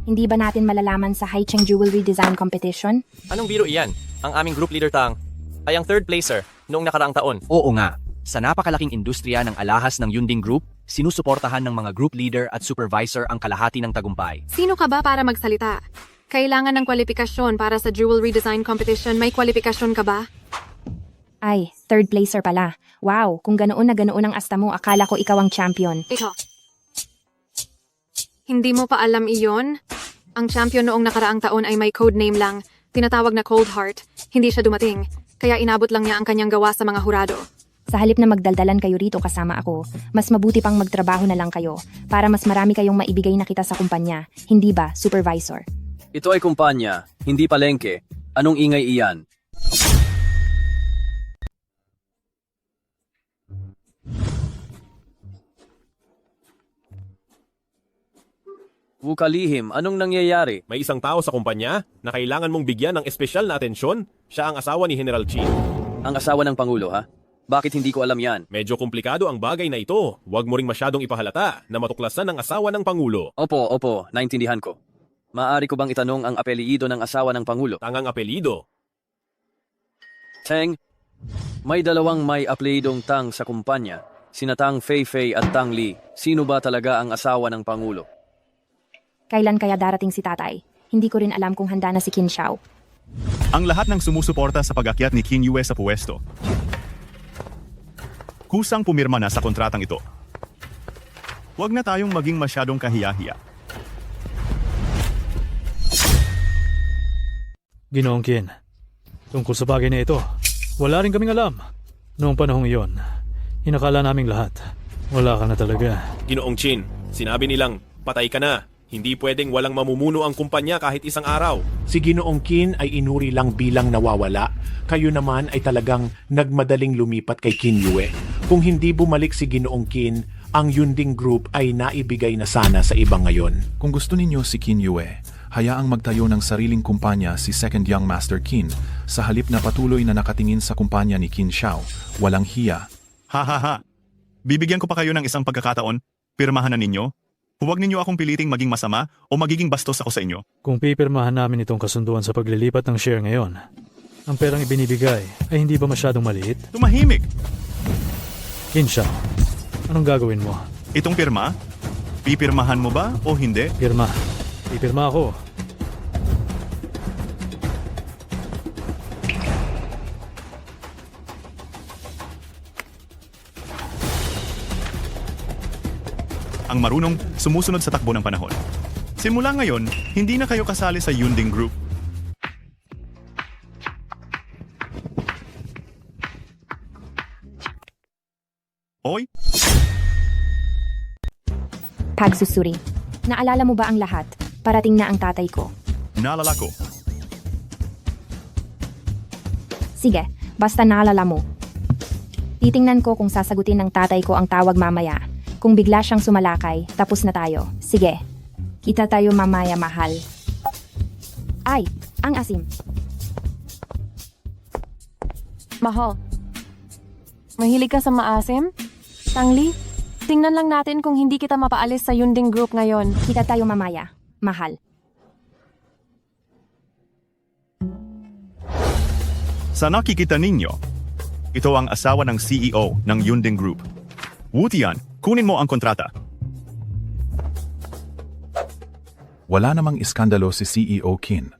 Hindi ba natin malalaman sa Haicheng Jewelry Design Competition? Anong biro iyan? Ang aming group leader Tang ay ang third placer noong nakaraang taon. Oo nga, sa napakalaking industriya ng alahas ng Yunding Group, sinusuportahan ng mga group leader at supervisor ang kalahati ng tagumpay. Sino ka ba para magsalita? Kailangan ng kwalifikasyon para sa jewelry design competition. May kwalifikasyon ka ba? Ay, third placer pala. Wow, kung ganoon na ganoon ang asta mo, akala ko ikaw ang champion. Ito. Hindi mo pa alam iyon? Ang champion noong nakaraang taon ay may code name lang. Tinatawag na Cold Heart. Hindi siya dumating. Kaya inabot lang niya ang kanyang gawa sa mga hurado. Sa halip na magdaldalan kayo rito kasama ako, mas mabuti pang magtrabaho na lang kayo para mas marami kayong maibigay na kita sa kumpanya. Hindi ba, supervisor? Ito ay kumpanya, hindi palengke. Anong ingay iyan? Wukalihim, anong nangyayari? May isang tao sa kumpanya na kailangan mong bigyan ng espesyal na atensyon. Siya ang asawa ni General Chin. Ang asawa ng Pangulo, ha? Bakit hindi ko alam yan? Medyo komplikado ang bagay na ito. Huwag mo ring masyadong ipahalata na matuklasan ng asawa ng Pangulo. Opo, naintindihan ko. Maaari ko bang itanong ang apelyido ng asawa ng Pangulo? Tangang apelyido. Teng, may dalawang may apelyidong Tang sa kumpanya. Sina Tang Fei at Tang Li. Sino ba talaga ang asawa ng Pangulo? Kailan kaya darating si tatay? Hindi ko rin alam kung handa na si Qin Xiao. Ang lahat ng sumusuporta sa pag-akyat ni Qin Yue sa puwesto. Kusang pumirma na sa kontratang ito. Huwag na tayong maging masyadong kahiya-hiya. Ginoong Qin, tungkol sa bagay na ito, wala rin kaming alam. Noong panahong iyon, inakala naming lahat. Wala ka na talaga. Ginoong Chin, sinabi nilang, patay ka na. Hindi pwedeng walang mamumuno ang kumpanya kahit isang araw. Si Ginoong Qin ay inuri lang bilang nawawala. Kayo naman ay talagang nagmadaling lumipat kay Qin Yue. Kung hindi bumalik si Ginoong Qin, ang Yunding Group ay naibigay na sana sa iba ngayon. Kung gusto ninyo si Qin Yue, hayaang magtayo ng sariling kumpanya si Second Young Master Qin sa halip na patuloy na nakatingin sa kumpanya ni Qin Xiao. Walang hiya. Ha. Bibigyan ko pa kayo ng isang pagkakataon. Pirmahan na ninyo. Huwag ninyo akong piliting maging masama o magiging bastos ako sa inyo. Kung pipirmahan namin itong kasunduan sa paglilipat ng share ngayon, ang perang ibinibigay ay hindi ba masyadong maliit? Tumahimik! Qin Xiao, anong gagawin mo? Itong pirma? Pipirmahan mo ba o hindi? Pirma. Pipirma ako. Ang marunong sumusunod sa takbo ng panahon. Simula ngayon, hindi na kayo kasali sa Yunding Group. Oy! Pagsusuri. Naalala mo ba ang lahat? Parating na ang tatay ko. Naalala ko. Sige, basta naalala mo. Titingnan ko kung sasagutin ng tatay ko ang tawag mamaya. Kung bigla siyang sumalakay, tapos na tayo. Sige, kita tayo mamaya, mahal. Ay, ang asim. Mahal, mahilig ka sa maasim? Tang Li, tingnan lang natin kung hindi kita mapaalis sa Yunding Group ngayon. Kita tayo mamaya, mahal. Sa nakikita ninyo, ito ang asawa ng CEO ng Yunding Group. Wu Tian, kunin mo ang kontrata. Wala namang iskandalo si CEO Qin.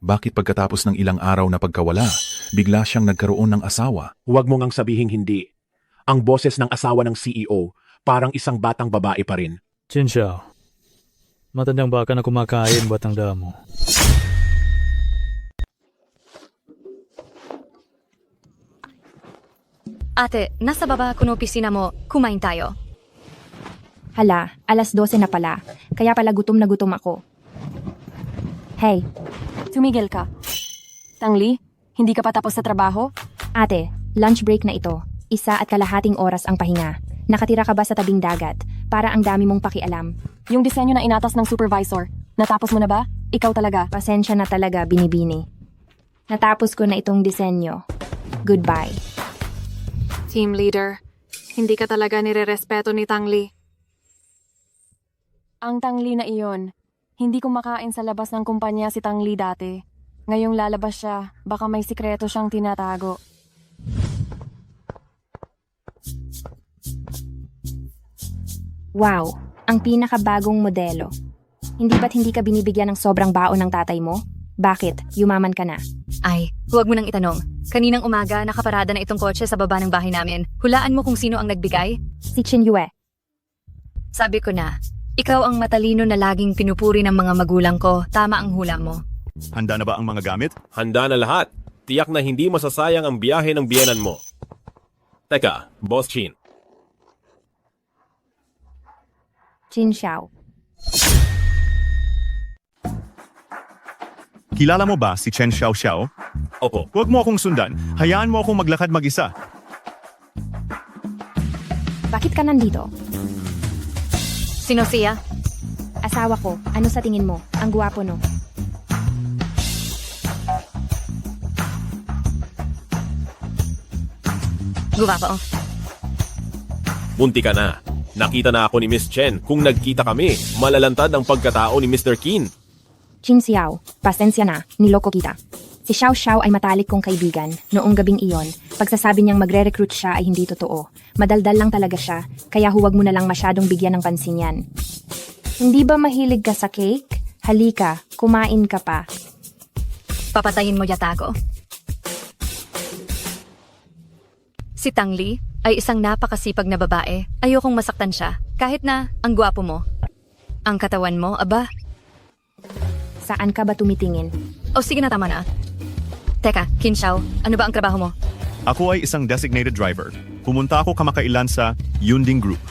Bakit pagkatapos ng ilang araw na pagkawala, bigla siyang nagkaroon ng asawa? Huwag mo ngang sabihing hindi. Ang boses ng asawa ng CEO, parang isang batang babae pa rin. Qin Xiao, matandang baka na kumakain, batang damo. Ate, nasa baba ko ng opisina mo, kumain tayo. Hala, alas 12 na pala. Kaya pala gutom na gutom ako. Hey, tumigil ka. Tang Li, hindi ka pa tapos sa trabaho? Ate, lunch break na ito. 1.5 oras ang pahinga. nakatira ka ba sa tabing dagat? Para ang dami mong pakialam. Yung disenyo na inatas ng supervisor, natapos mo na ba? Ikaw talaga. Pasensya na talaga, Binibini. Natapos ko na itong disenyo. Goodbye. Team leader, hindi ka talaga nirerespeto ni Tangli. Ang Tangli na iyon. Hindi kumakain sa labas ng kumpanya si Tangli dati. Ngayong lalabas siya, baka may sikreto siyang tinatago. Wow, ang pinakabagong modelo. Hindi ba't hindi ka binibigyan ng sobrang baon ng tatay mo? Bakit? Yumaman ka na. Ay, huwag mo nang itanong. Kaninang umaga, nakaparada na itong kotse sa baba ng bahay namin. Hulaan mo kung sino ang nagbigay? Si Chin Yue. Sabi ko na, ikaw ang matalino na laging pinupuri ng mga magulang ko. Tama ang hula mo. Handa na ba ang mga gamit? Handa na lahat. Tiyak na hindi masasayang ang biyahe ng biyenan mo. Teka, Boss Chin. Chin Xiao. Kilala mo ba si Chen Xiao Xiao? Opo. Huwag mo akong sundan. Hayaan mo akong maglakad mag-isa. Bakit ka nandito? Sino siya? Asawa ko. Ano sa tingin mo? Ang guwapo, no? Guwapo. Munti ka na. Nakita na ako ni Miss Chen. Kung nagkita kami, malalantad ang pagkatao ni Mr. Qin. Chin Xiao, pasensya na, niloko kita. Si Xiao Xiao ay matalik kong kaibigan. Noong gabing iyon, pagsasabi niyang magre-recruit siya ay hindi totoo. Madaldal lang talaga siya, kaya huwag mo na lang masyadong bigyan ng pansin yan. Hindi ba mahilig ka sa cake? Halika, kumain ka pa. Papatayin mo yata ako. Si Tangli ay isang napakasipag na babae. Ayokong masaktan siya, kahit na ang gwapo mo. Ang katawan mo, aba. Saan ka ba tumitingin? O sige na, tama na. Teka, Qin Xiao, ano ba ang trabaho mo? Ako ay isang designated driver. Pumunta ako kamakailan sa Yunding Group.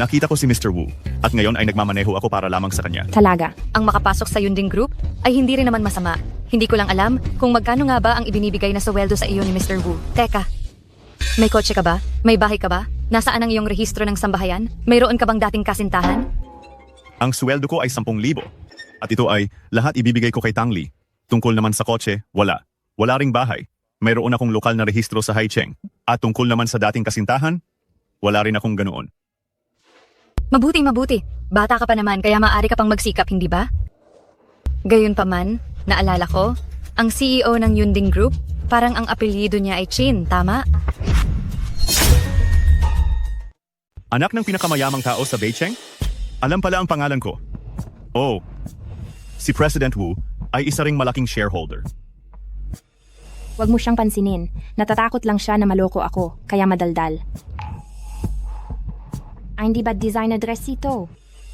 Nakita ko si Mr. Wu at ngayon ay nagmamaneho ako para lamang sa kanya. Talaga? Ang makapasok sa Yunding Group ay hindi rin naman masama. Hindi ko lang alam kung magkano nga ba ang ibinibigay na sweldo sa iyo ni Mr. Wu. Teka, may kotse ka ba? May bahay ka ba? Nasaan ang iyong rehistro ng sambahayan? Mayroon ka bang dating kasintahan? Ang sweldo ko ay 10,000. At ito ay lahat ibibigay ko kay Tangli. Tungkol naman sa kotse, wala. Wala ring bahay. Mayroon akong lokal na rehistro sa Haicheng. At tungkol naman sa dating kasintahan, wala rin akong ganoon. Mabuti. Bata ka pa naman kaya maaari ka pang magsikap, hindi ba? Gayunpaman, naalala ko, ang CEO ng Yunding Group, parang ang apelyido niya ay Chin, tama? Anak ng pinakamayamang tao sa Beicheng? Alam pala ang pangalan ko. Oh, si President Wu ay isa ring malaking shareholder. Huwag mo siyang pansinin. Natatakot lang siya na maloko ako, kaya madaldal. Ay, hindi ba design na dress ito?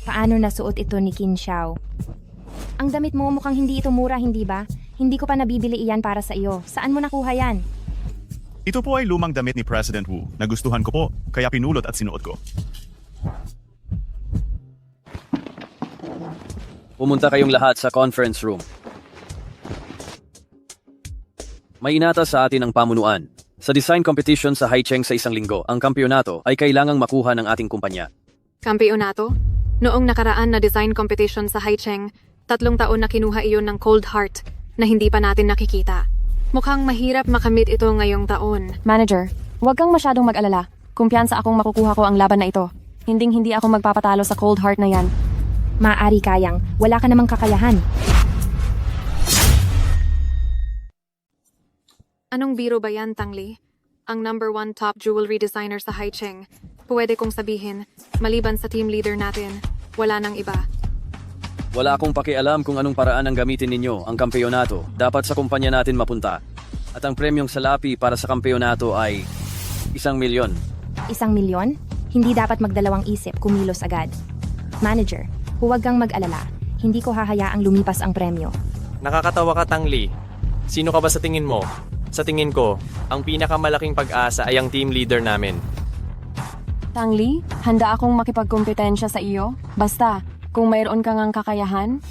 Paano nasuot ito ni Qin Xiao? Ang damit mo mukhang hindi ito mura, hindi ba? Hindi ko pa nabibili iyan para sa iyo. Saan mo nakuha yan? Ito po ay lumang damit ni President Wu. Nagustuhan ko po, kaya pinulot at sinuot ko. Pumunta kayong lahat sa conference room. May inatas sa atin ang pamunuan. Sa design competition sa Haicheng sa isang linggo, ang kampyonato ay kailangang makuha ng ating kumpanya. Kampyonato? Noong nakaraan na design competition sa Haicheng, 3 taon na kinuha iyon ng Cold Heart na hindi pa natin nakikita. Mukhang mahirap makamit ito ngayong taon. Manager, huwag kang masyadong mag-alala. Kumpiyansa akong makukuha ko ang laban na ito. Hindi ako magpapatalo sa Cold Heart na yan. Maaari kayang, wala ka namang kakayahan. Anong biro ba yan, Tangli? Ang #1 top jewelry designer sa Haicheng. Pwede kong sabihin, maliban sa team leader natin, wala nang iba. Wala akong pakialam kung anong paraan ang gamitin ninyo ang kampyonato. Dapat sa kumpanya natin mapunta. At ang premyong salapi para sa kampyonato ay 1,000,000. 1,000,000? Hindi dapat magdalawang isip, kumilos agad. Manager, huwag kang mag-alala. Hindi ko hahayaang lumipas ang premyo. Nakakatawa ka, Tangli. Sino ka ba sa tingin mo? Sa tingin ko, ang pinakamalaking pag-asa ay ang team leader namin. Tangli, handa akong makipagkompetensya sa iyo. Basta, kung mayroon kang ang kakayahan.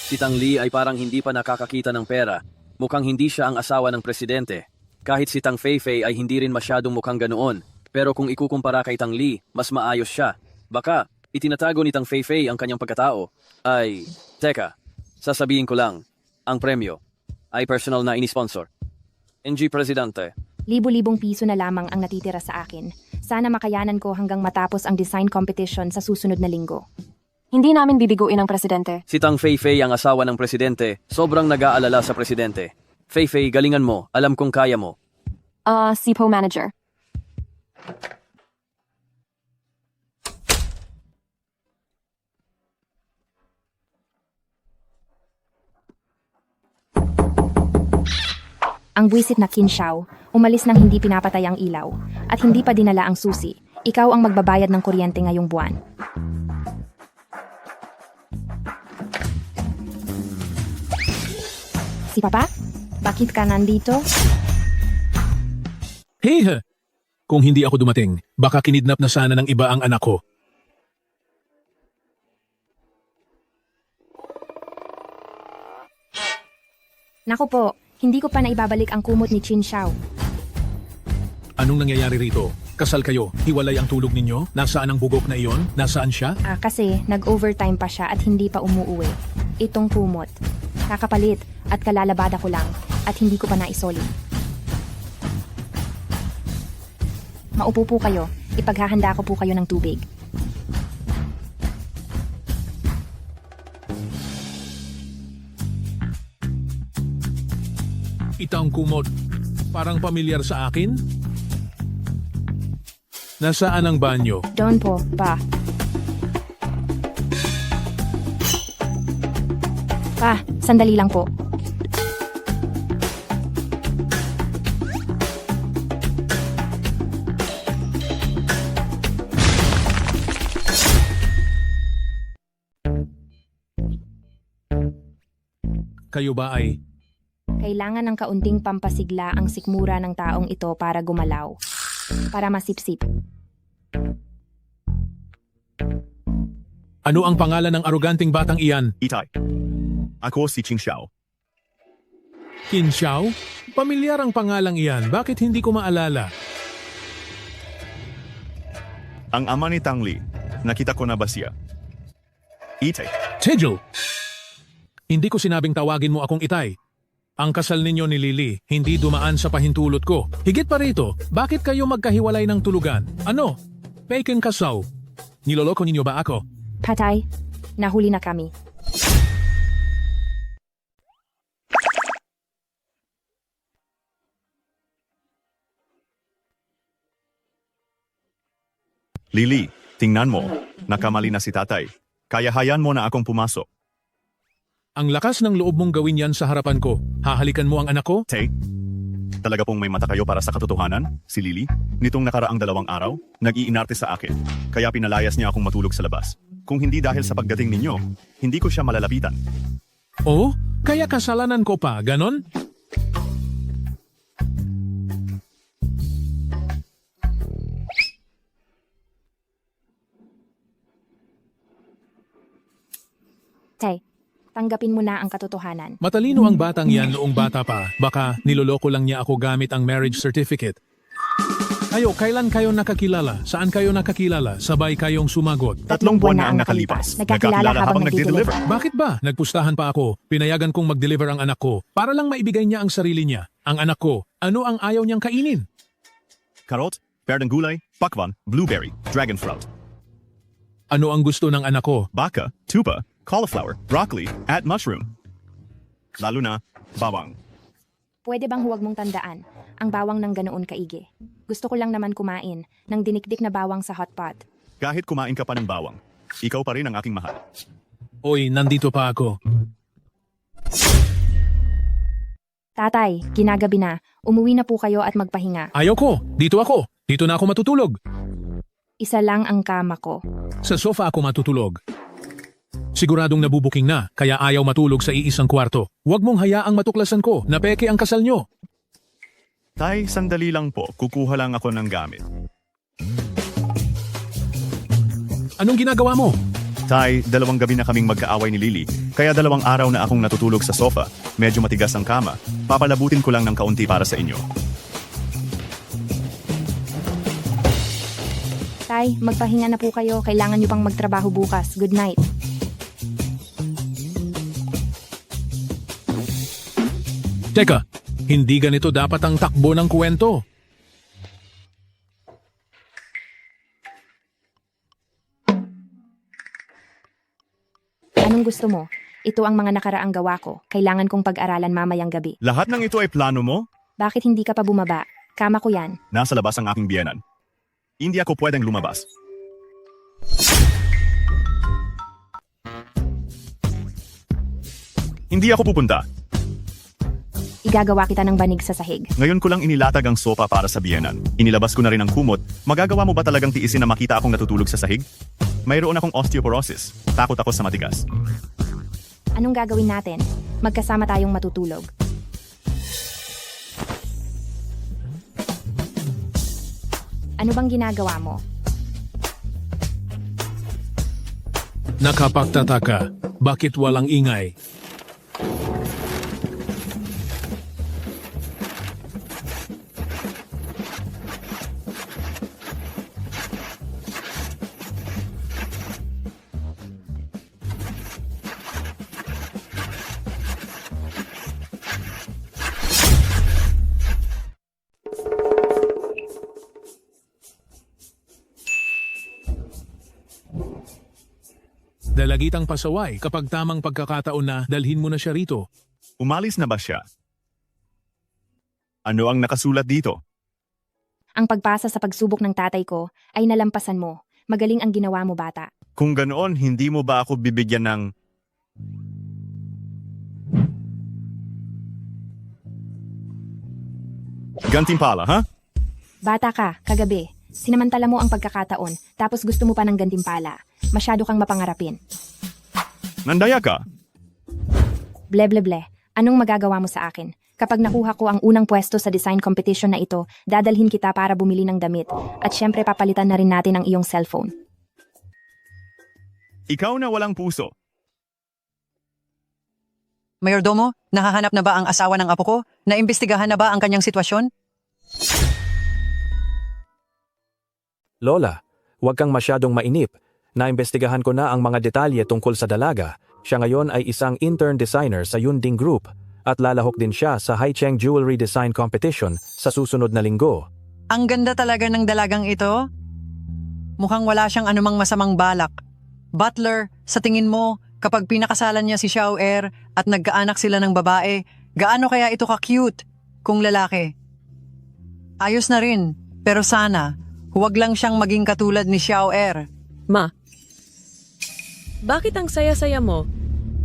Si Tangli ay parang hindi pa nakakakita ng pera. Mukhang hindi siya ang asawa ng presidente. Kahit si Tang Feifei ay hindi rin masyadong mukhang ganoon. Pero kung ikukumpara kay Tang Li, mas maayos siya. Baka, itinatago ni Tang Feifei ang kanyang pagkatao. Ay, teka, sasabihin ko lang, ang premyo ay personal na inisponsor. NG Presidente. Libo-libong piso na lamang ang natitira sa akin. Sana makayanan ko hanggang matapos ang design competition sa susunod na linggo. Hindi namin bibiguin ang presidente. Si Tang Feifei ang asawa ng presidente, sobrang nag-aalala sa presidente. Feifei, galingan mo, alam kong kaya mo. Sipo manager. Ang buwisit na Qin Xiao, umalis nang hindi pinapatay ang ilaw, at hindi pa dinala ang susi. Ikaw ang magbabayad ng kuryente ngayong buwan. Si Papa? Bakit ka nandito? Hey! Kung hindi ako dumating, baka kinidnap na sana ng iba ang anak ko. Naku po, hindi ko pa naibabalik ang kumot ni Qin Xiao. Anong nangyayari rito? Kasal kayo, hiwalay ang tulog ninyo? Nasaan ang bugok na iyon? Nasaan siya? Kasi nag-overtime pa siya at hindi pa umuuwi. Itong kumot. Kakapalit at kalalabada ko lang at hindi ko pa naisoli. Maupo po kayo. Ipaghahanda ko po kayo ng tubig. Itang kumot. Parang pamilyar sa akin? Nasaan ang banyo? Doon po, Pa. Pa, sandali lang po. Kayo ba ay... Kailangan ng kaunting pampasigla ang sikmura ng taong ito para gumalaw. Para masipsip. Ano ang pangalan ng aroganting batang iyan? Itay. Ako si Qin Xiao. Qin Xiao? Pamilyar ang pangalang iyan. Bakit hindi ko maalala? Ang ama ni Tang Li. Nakita ko na ba siya? Itay. Tejel! Hindi ko sinabing tawagin mo akong Itay. Ang kasal ninyo ni Lily, hindi dumaan sa pahintulot ko. Higit pa rito, bakit kayo magkahiwalay ng tulugan? Ano? Bacon kasaw. Niloloko ninyo ba ako? Patay, nahuli na kami. Lily, tingnan mo. Nakamali na si tatay. Kaya hayaan mo na akong pumasok. Ang lakas ng loob mong gawin yan sa harapan ko. Hahalikan mo ang anak ko? Tay, talaga pong may mata kayo para sa katotohanan? Si Lily, nitong nakaraang 2 araw, nag-iinarte sa akin. Kaya pinalayas niya akong matulog sa labas. Kung hindi dahil sa pagdating ninyo, hindi ko siya malalapitan. Oh? Kaya kasalanan ko pa, ganon? Tay, tanggapin mo na ang katotohanan. Matalino ang batang yan noong bata pa. Baka niloloko lang niya ako gamit ang marriage certificate. Kailan kayo nakakilala? Saan kayo nakakilala? Sabay kayong sumagot. 3 buwan na ang nakalipas. Nagkakilala habang nagde-deliver. Bakit ba? Nagpustahan pa ako. Pinayagan kong mag-deliver ang anak ko para lang maibigay niya ang sarili niya. Ang anak ko, ano ang ayaw niyang kainin? Karot, perdang gulay, pakwan, blueberry, dragon fruit. Ano ang gusto ng anak ko? Baka, tupa, cauliflower, broccoli, at mushroom. Lalo na, bawang. Pwede bang huwag mong tandaan ang bawang ng ganoon kaigi? Gusto ko lang naman kumain ng dinikdik na bawang sa hotpot. Kahit kumain ka pa ng bawang, ikaw pa rin ang aking mahal. Oy, nandito pa ako. Tatay, ginagabi na. Umuwi na po kayo at magpahinga. Ayaw ko. Dito ako. Dito na ako matutulog. Isa lang ang kama ko. Sa sofa ako matutulog. Siguradong nabubuking na, kaya ayaw matulog sa iisang kwarto. Huwag mong hayaang matuklasan ko na peke ang kasal nyo. Tay, sandali lang po. Kukuha lang ako ng gamit. Anong ginagawa mo? Tay, 2 gabi na kaming magkaaway ni Lily, kaya 2 araw na akong natutulog sa sofa. Medyo matigas ang kama. Papalabutin ko lang ng kaunti para sa inyo. Bye, magpahinga na po kayo. Kailangan nyo pang magtrabaho bukas. Good night. Teka, hindi ganito dapat ang takbo ng kwento. Anong gusto mo? Ito ang mga nakaraang gawa ko. Kailangan kong pag-aralan mamayang gabi. Lahat ng ito ay plano mo? Bakit hindi ka pa bumaba? Kama ko yan. Nasa labas ang aking biyenan. Hindi ako pwedeng lumabas. Hindi ako pupunta. Igagawa kita ng banig sa sahig. Ngayon ko lang inilatag ang sopa para sa biyenan. Inilabas ko na rin ang kumot. Magagawa mo ba talagang tiisin na makita akong natutulog sa sahig? Mayroon akong osteoporosis. Takot ako sa matigas. Anong gagawin natin? Magkasama tayong matutulog. Ano bang ginagawa mo? Nakapagtataka, bakit walang ingay? Dalagitang pasaway kapag tamang pagkakataon na dalhin mo na siya rito. Umalis na ba siya? Ano ang nakasulat dito? Ang pagpasa sa pagsubok ng tatay ko ay nalampasan mo. Magaling ang ginawa mo, bata. Kung ganoon, hindi mo ba ako bibigyan ng... gantimpala, ha? Bata ka, kagabi. Sinamantala mo ang pagkakataon, tapos gusto mo pa ng gantimpala. Masyado kang mapangarapin. Nandaya ka? Ble ble ble. Anong magagawa mo sa akin? Kapag nakuha ko ang unang pwesto sa design competition na ito, dadalhin kita para bumili ng damit. At syempre papalitan na rin natin ang iyong cellphone. Ikaw na walang puso. Mayordomo, nahahanap na ba ang asawa ng apo ko? Naimbestigahan na ba ang kanyang sitwasyon? Lola, huwag kang masyadong mainip. Naimbestigahan ko na ang mga detalye tungkol sa dalaga. Siya ngayon ay isang intern designer sa Yunding Group at lalahok din siya sa Haicheng Jewelry Design Competition sa susunod na linggo. Ang ganda talaga ng dalagang ito. Mukhang wala siyang anumang masamang balak. Butler, sa tingin mo, kapag pinakasalan niya si Xiao Er at nagkaanak sila ng babae, gaano kaya ito ka-cute kung lalaki? Ayos na rin, pero sana, huwag lang siyang maging katulad ni Xiao Er. Ma, bakit ang saya-saya mo?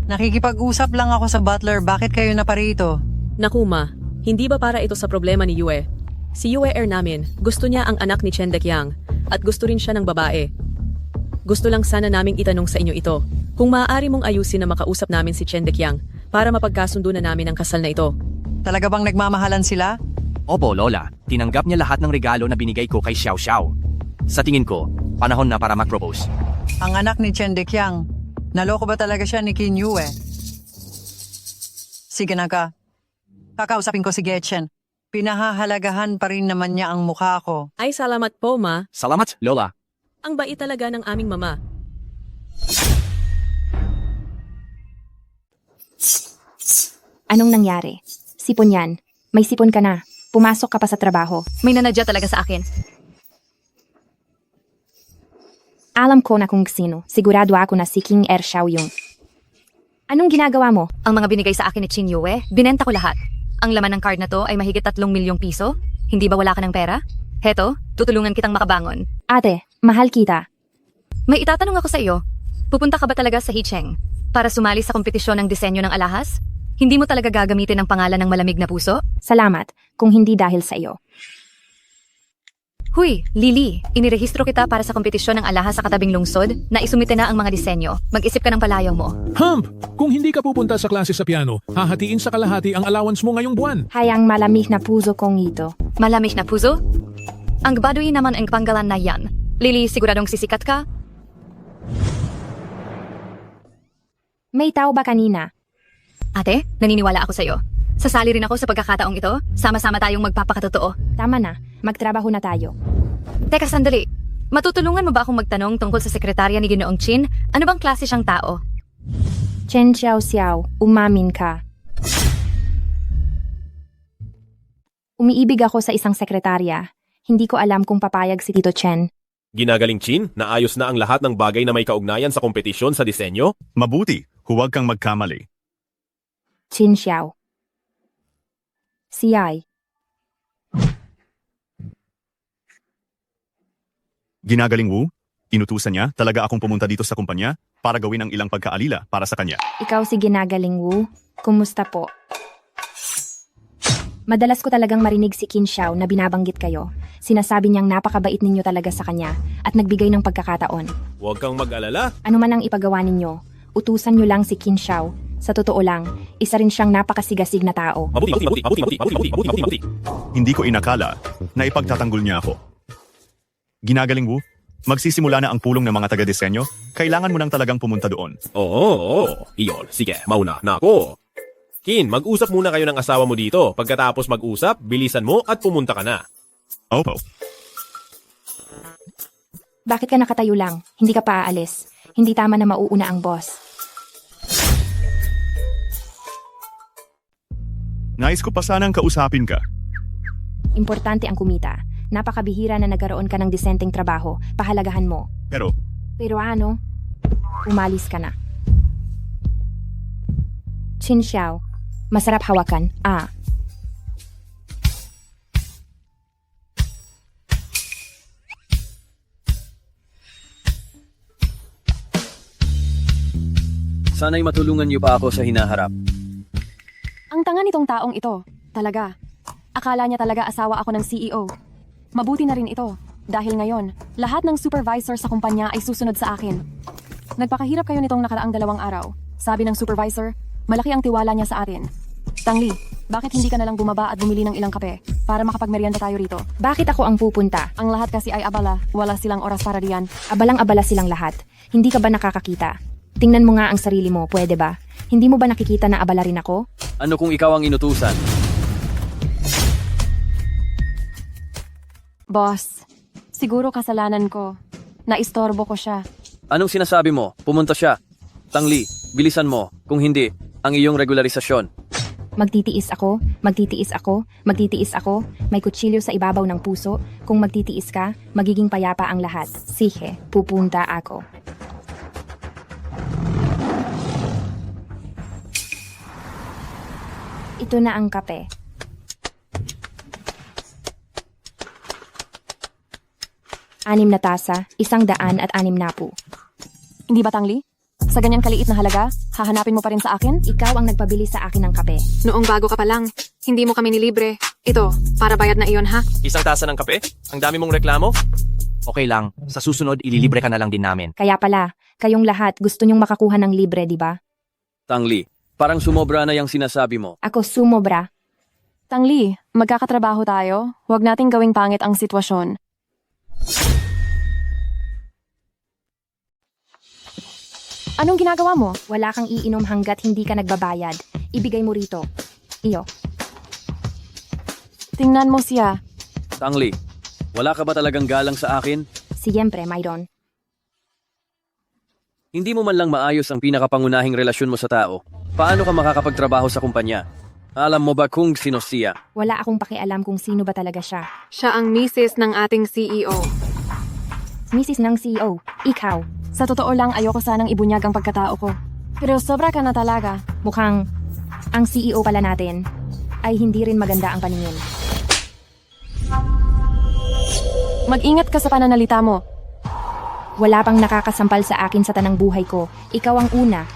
Nakikipag-usap lang ako sa butler, bakit kayo na parito? Naku ma, hindi ba para ito sa problema ni Yue? Si Yue Er namin, gusto niya ang anak ni Chen Deqiang at gusto rin siya ng babae. Gusto lang sana naming itanong sa inyo ito, kung maaari mong ayusin na makausap namin si Chen Deqiang para mapagkasundo na namin ang kasal na ito. Talaga bang nagmamahalan sila? Opo, Lola. Tinanggap niya lahat ng regalo na binigay ko kay Xiao Xiao. Sa tingin ko, panahon na para mag-propose. Ang anak ni Chen Deqiang, naloko ba talaga siya ni Qin Yue? Sige na ka. Kakausapin ko si Getchen. Pinahahalagahan pa rin naman niya ang mukha ko. Ay salamat po ma. Salamat, Lola. Ang bait talaga ng aming mama. Anong nangyari? Sipon yan. May sipon ka na. Pumasok ka pa sa trabaho. May nanadya talaga sa akin. Alam ko na kung sino. Sigurado ako na si King Er Xiao Yung. Anong ginagawa mo? Ang mga binigay sa akin ni Qin Yue, binenta ko lahat. Ang laman ng card na to ay mahigit 3 milyong piso. Hindi ba wala ka ng pera? Heto, tutulungan kitang makabangon. Ate, mahal kita. May itatanong ako sa iyo. Pupunta ka ba talaga sa Haicheng para sumali sa kompetisyon ng disenyo ng alahas? Hindi mo talaga gagamitin ang pangalan ng malamig na puso? Salamat, kung hindi dahil sa iyo. Huy, Lily, inirehistro kita para sa kompetisyon ng alahas sa katabing lungsod na isumite na ang mga disenyo. Mag-isip ka ng palayaw mo. Hump! Kung hindi ka pupunta sa klase sa piano, hahatiin sa kalahati ang allowance mo ngayong buwan. Hayang malamig na puso kong ito. Malamig na puso? Ang baduy naman ang panggalan na yan. Lily, siguradong sisikat ka? May tao ba kanina? Ate, naniniwala ako sa'yo. Sasali rin ako sa pagkakataong ito. Sama-sama tayong magpapakatotoo. Tama na, magtrabaho na tayo. Teka, sandali. Matutulungan mo ba akong magtanong tungkol sa sekretarya ni Ginoong Chin? Ano bang klase siyang tao? Chen Xiao Xiao, umamin ka. Umiibig ako sa isang sekretarya. Hindi ko alam kung papayag si Tito Chen. Ginagaling Chin, naayos na ang lahat ng bagay na may kaugnayan sa kompetisyon sa disenyo? Mabuti, huwag kang magkamali. Chin Xiao. Si Ai. Ginagaling Wu, inutusan niya talaga akong pumunta dito sa kumpanya para gawin ang ilang pagkaalila para sa kanya. Ikaw si Ginagaling Wu. Kumusta po? Madalas ko talagang marinig si Qin Xiao na binabanggit kayo. Sinasabi niyang napakabait ninyo talaga sa kanya at nagbigay ng pagkakataon. Huwag kang mag-alala. Ano man ang ipagawa ninyo, utusan niyo lang si Qin Xiao. Sa totoo lang, isa rin siyang napakasigasig na tao. Mabuti. Hindi ko inakala na ipagtatanggol niya ako. Ginagaling Wu, magsisimula na ang pulong ng mga taga-disenyo. Kailangan mo nang talagang pumunta doon. Oo. Iyon. Sige, mauna na ako. Kin, mag-usap muna kayo ng asawa mo dito. Pagkatapos mag-usap, bilisan mo at pumunta ka na. Opo. Bakit ka nakatayo lang? Hindi ka pa aalis. Hindi tama na mauuna ang boss. Nais ko pa sanang kausapin ka. Importante ang kumita. Napakabihira na nagkaroon ka ng disenteng trabaho. Pahalagahan mo. Pero ano? Umalis ka na. Qin Xiao. Masarap hawakan. Sana'y matulungan niyo pa ako sa hinaharap. Ang tanga nitong taong ito. Talaga. Akala niya talaga asawa ako ng CEO. Mabuti na rin ito. Dahil ngayon, lahat ng supervisor sa kumpanya ay susunod sa akin. Nagpakahirap kayo nitong nakaraang 2 araw. Sabi ng supervisor, malaki ang tiwala niya sa atin. Tangli, bakit hindi ka nalang bumaba at bumili ng ilang kape para makapagmerienda tayo rito? Bakit ako ang pupunta? Ang lahat kasi ay abala. Wala silang oras para diyan. Abalang-abala silang lahat. Hindi ka ba nakakakita? Tingnan mo nga ang sarili mo, pwede ba? Hindi mo ba nakikita na abala rin ako? Ano kung ikaw ang inutusan? Boss, siguro kasalanan ko. Naistorbo ko siya. Anong sinasabi mo? Pumunta siya. Tangli, bilisan mo. Kung hindi, ang iyong regularisasyon. Magtitiis ako, magtitiis ako, magtitiis ako. May kutsilyo sa ibabaw ng puso. Kung magtitiis ka, magiging payapa ang lahat. Sige, pupunta ako. Ito na ang kape. Anim na tasa, 100 at 6 na po. Hindi ba, Tangli? Sa ganyan kaliit na halaga, hahanapin mo pa rin sa akin? Ikaw ang nagpabili sa akin ng kape. Noong bago ka pa lang, hindi mo kami nilibre. Ito, para bayad na iyon ha? Isang tasa ng kape? Ang dami mong reklamo? Okay lang, sa susunod ililibre ka na lang din namin. Kaya pala, kayong lahat gusto nyong makakuha ng libre, di ba? Tangli, parang sumobra na yung sinasabi mo. Ako sumobra. Tangli, magkakatrabaho tayo. Huwag nating gawing pangit ang sitwasyon. Anong ginagawa mo? Wala kang iinom hanggat hindi ka nagbabayad. Ibigay mo rito. Iyo. Tingnan mo siya. Tangli, wala ka ba talagang galang sa akin? Siyempre, mayroon. Hindi mo man lang maayos ang pinakapangunahing relasyon mo sa tao. Paano ka makakapagtrabaho sa kumpanya? Alam mo ba kung sino siya? Wala akong pakialam kung sino ba talaga siya. Siya ang misis ng ating CEO. Mrs. ng CEO, ikaw. Sa totoo lang, ayoko sanang ibunyag ang pagkatao ko. Pero sobra ka na talaga. Mukhang ang CEO pala natin ay hindi rin maganda ang paningin. Mag-ingat ka sa pananalita mo. Wala pang nakakasampal sa akin sa tanang buhay ko. Ikaw ang una.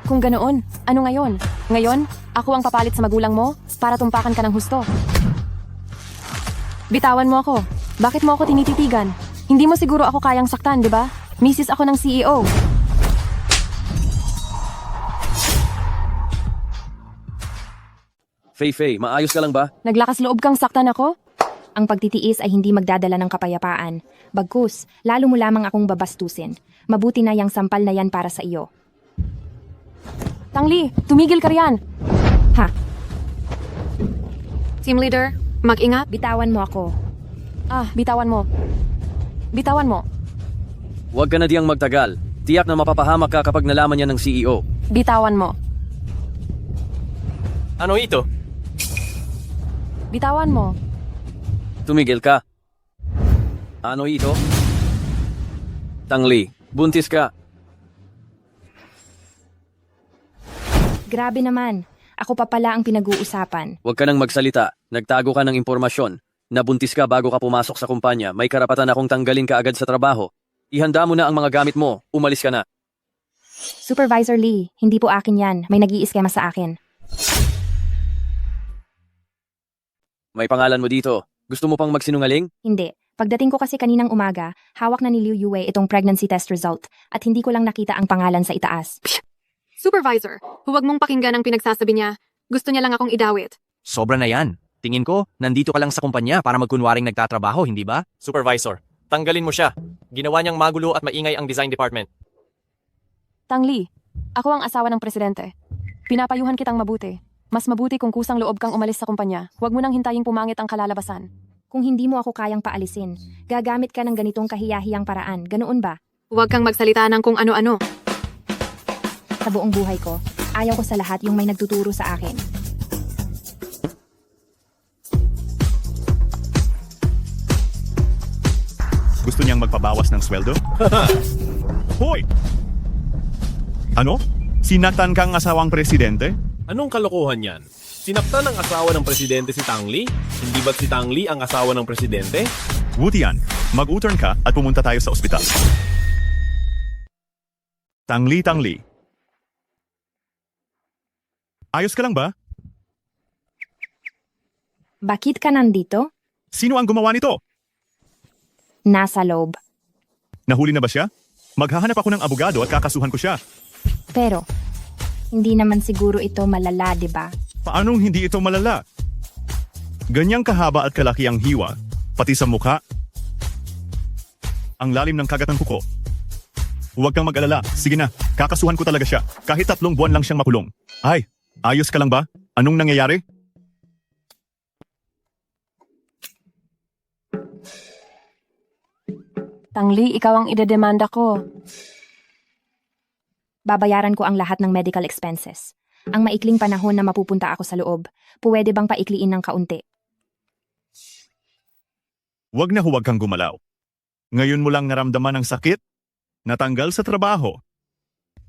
Kung ganoon, ano ngayon? Ngayon, ako ang papalit sa magulang mo para tumpakan ka ng husto. Bitawan mo ako. Bakit mo ako tinititigan? Hindi mo siguro ako kayang saktan, di ba? Misis ako ng CEO. Fei, maayos ka lang ba? Naglakas loob kang saktan ako? Ang pagtitiis ay hindi magdadala ng kapayapaan. Bagkus, lalo mo lamang akong babastusin. Mabuti na yang sampal na yan para sa iyo. Tangli, tumigil ka riyan. Ha? Team leader, mag-ingat. Bitawan mo ako. Bitawan mo. Bitawan mo. Huwag ka na diyang magtagal. Tiyak na mapapahamak ka kapag nalaman niya ng CEO. Bitawan mo. Ano ito? Bitawan mo. Tumigil ka. Ano ito? Tangli, buntis ka. Grabe naman. Ako pa pala ang pinag-uusapan. Huwag ka nang magsalita. Nagtago ka ng impormasyon. Nabuntis ka bago ka pumasok sa kumpanya. May karapatan akong tanggalin ka agad sa trabaho. Ihanda mo na ang mga gamit mo. Umalis ka na. Supervisor Lee, hindi po akin yan. May nag-iiskema sa akin. May pangalan mo dito. Gusto mo pang magsinungaling? Hindi. Pagdating ko kasi kaninang umaga, hawak na ni Liu Yue itong pregnancy test result at hindi ko lang nakita ang pangalan sa itaas. Supervisor, huwag mong pakinggan ang pinagsasabi niya. Gusto niya lang akong idawit. Sobra na yan. Tingin ko, nandito ka lang sa kumpanya para magkunwaring nagtatrabaho, hindi ba? Supervisor, tanggalin mo siya. Ginawa niyang magulo at maingay ang design department. Tang Li, ako ang asawa ng presidente. Pinapayuhan kitang mabuti. Mas mabuti kung kusang loob kang umalis sa kumpanya. Huwag mo nang hintaying pumangit ang kalalabasan. Kung hindi mo ako kayang paalisin, gagamit ka ng ganitong kahiyahiyang paraan. Ganoon ba? Huwag kang magsalita ng kung ano-ano. Sa buong buhay ko, ayaw ko sa lahat yung may nagtuturo sa akin. Gusto niyang magpabawas ng sweldo? Hoy! Ano? Sinaktan kang asawang presidente? Anong kalokohan yan? Sinaktan ng asawa ng presidente si Tangli? Hindi ba't si Tangli ang asawa ng presidente? Wutian, mag-U-turn ka at pumunta tayo sa ospital. Tangli. Ayos ka lang ba? Bakit ka nandito? Sino ang gumawa nito? Nasa loob. Nahuli na ba siya? Maghahanap ako ng abogado at kakasuhan ko siya. Pero, hindi naman siguro ito malala, di ba? Paanong hindi ito malala? Ganyang kahaba at kalaki ang hiwa, pati sa mukha. Ang lalim ng kagat ng kuko. Huwag kang mag-alala. Sige na, kakasuhan ko talaga siya. Kahit 3 buwan lang siyang makulong. Ay, ayos ka lang ba? Anong nangyayari? Tang Li, ikaw ang idedemanda ko. Babayaran ko ang lahat ng medical expenses. Ang maikling panahon na mapupunta ako sa loob, pwede bang paikliin ng kaunti? Huwag na huwag kang gumalaw. Ngayon mo lang naramdaman ang sakit? Natanggal sa trabaho.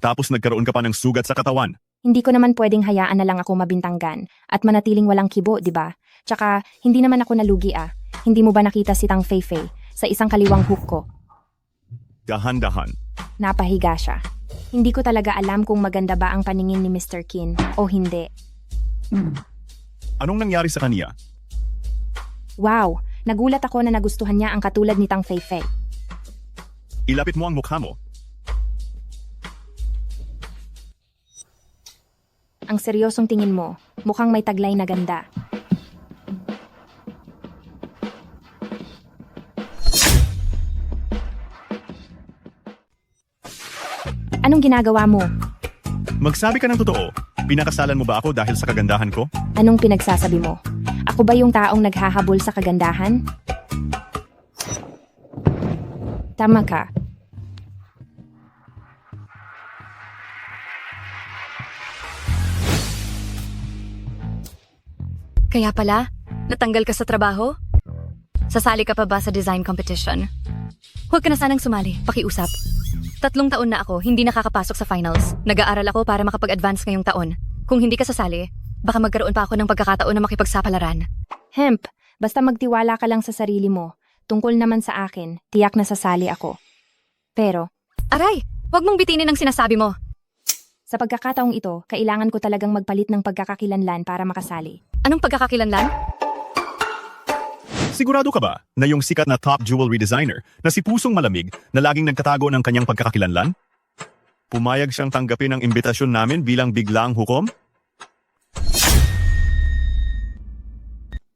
Tapos nagkaroon ka pa ng sugat sa katawan. Hindi ko naman pwedeng hayaan na lang ako mabintanggan at manatiling walang kibo, di ba? Tsaka, hindi naman ako nalugi ah. Hindi mo ba nakita si Tang Feifei sa isang kaliwang hook ko? Dahan-dahan. Napahiga siya. Hindi ko talaga alam kung maganda ba ang paningin ni Mr. Qin o hindi. Anong nangyari sa kanya? Wow, nagulat ako na nagustuhan niya ang katulad ni Tang Feifei. Ilapit mo ang mukha mo. Ang seryosong tingin mo, mukhang may taglay na ganda. Anong ginagawa mo? Magsabi ka ng totoo. Pinakasalan mo ba ako dahil sa kagandahan ko? Anong pinagsasabi mo? Ako ba yung taong naghahabol sa kagandahan? Tama ka. Kaya pala, natanggal ka sa trabaho? Sasali ka pa ba sa design competition? Huwag ka na sanang sumali, pakiusap. 3 taon na ako, hindi nakakapasok sa finals. Nag-aaral ako para makapag-advance ngayong taon. Kung hindi ka sasali, baka magkaroon pa ako ng pagkakataon na makipagsapalaran. Hemp, basta magtiwala ka lang sa sarili mo. Tungkol naman sa akin, tiyak na sasali ako. Pero, aray, huwag mong bitinin ang sinasabi mo. Sa pagkakataong ito, kailangan ko talagang magpalit ng pagkakakilanlan para makasali. Anong pagkakakilanlan? Sigurado ka ba na yung sikat na top jewelry designer na si Pusong Malamig na laging nagtatago ng kanyang pagkakakilanlan? Pumayag siyang tanggapin ang imbitasyon namin bilang biglaang hukom?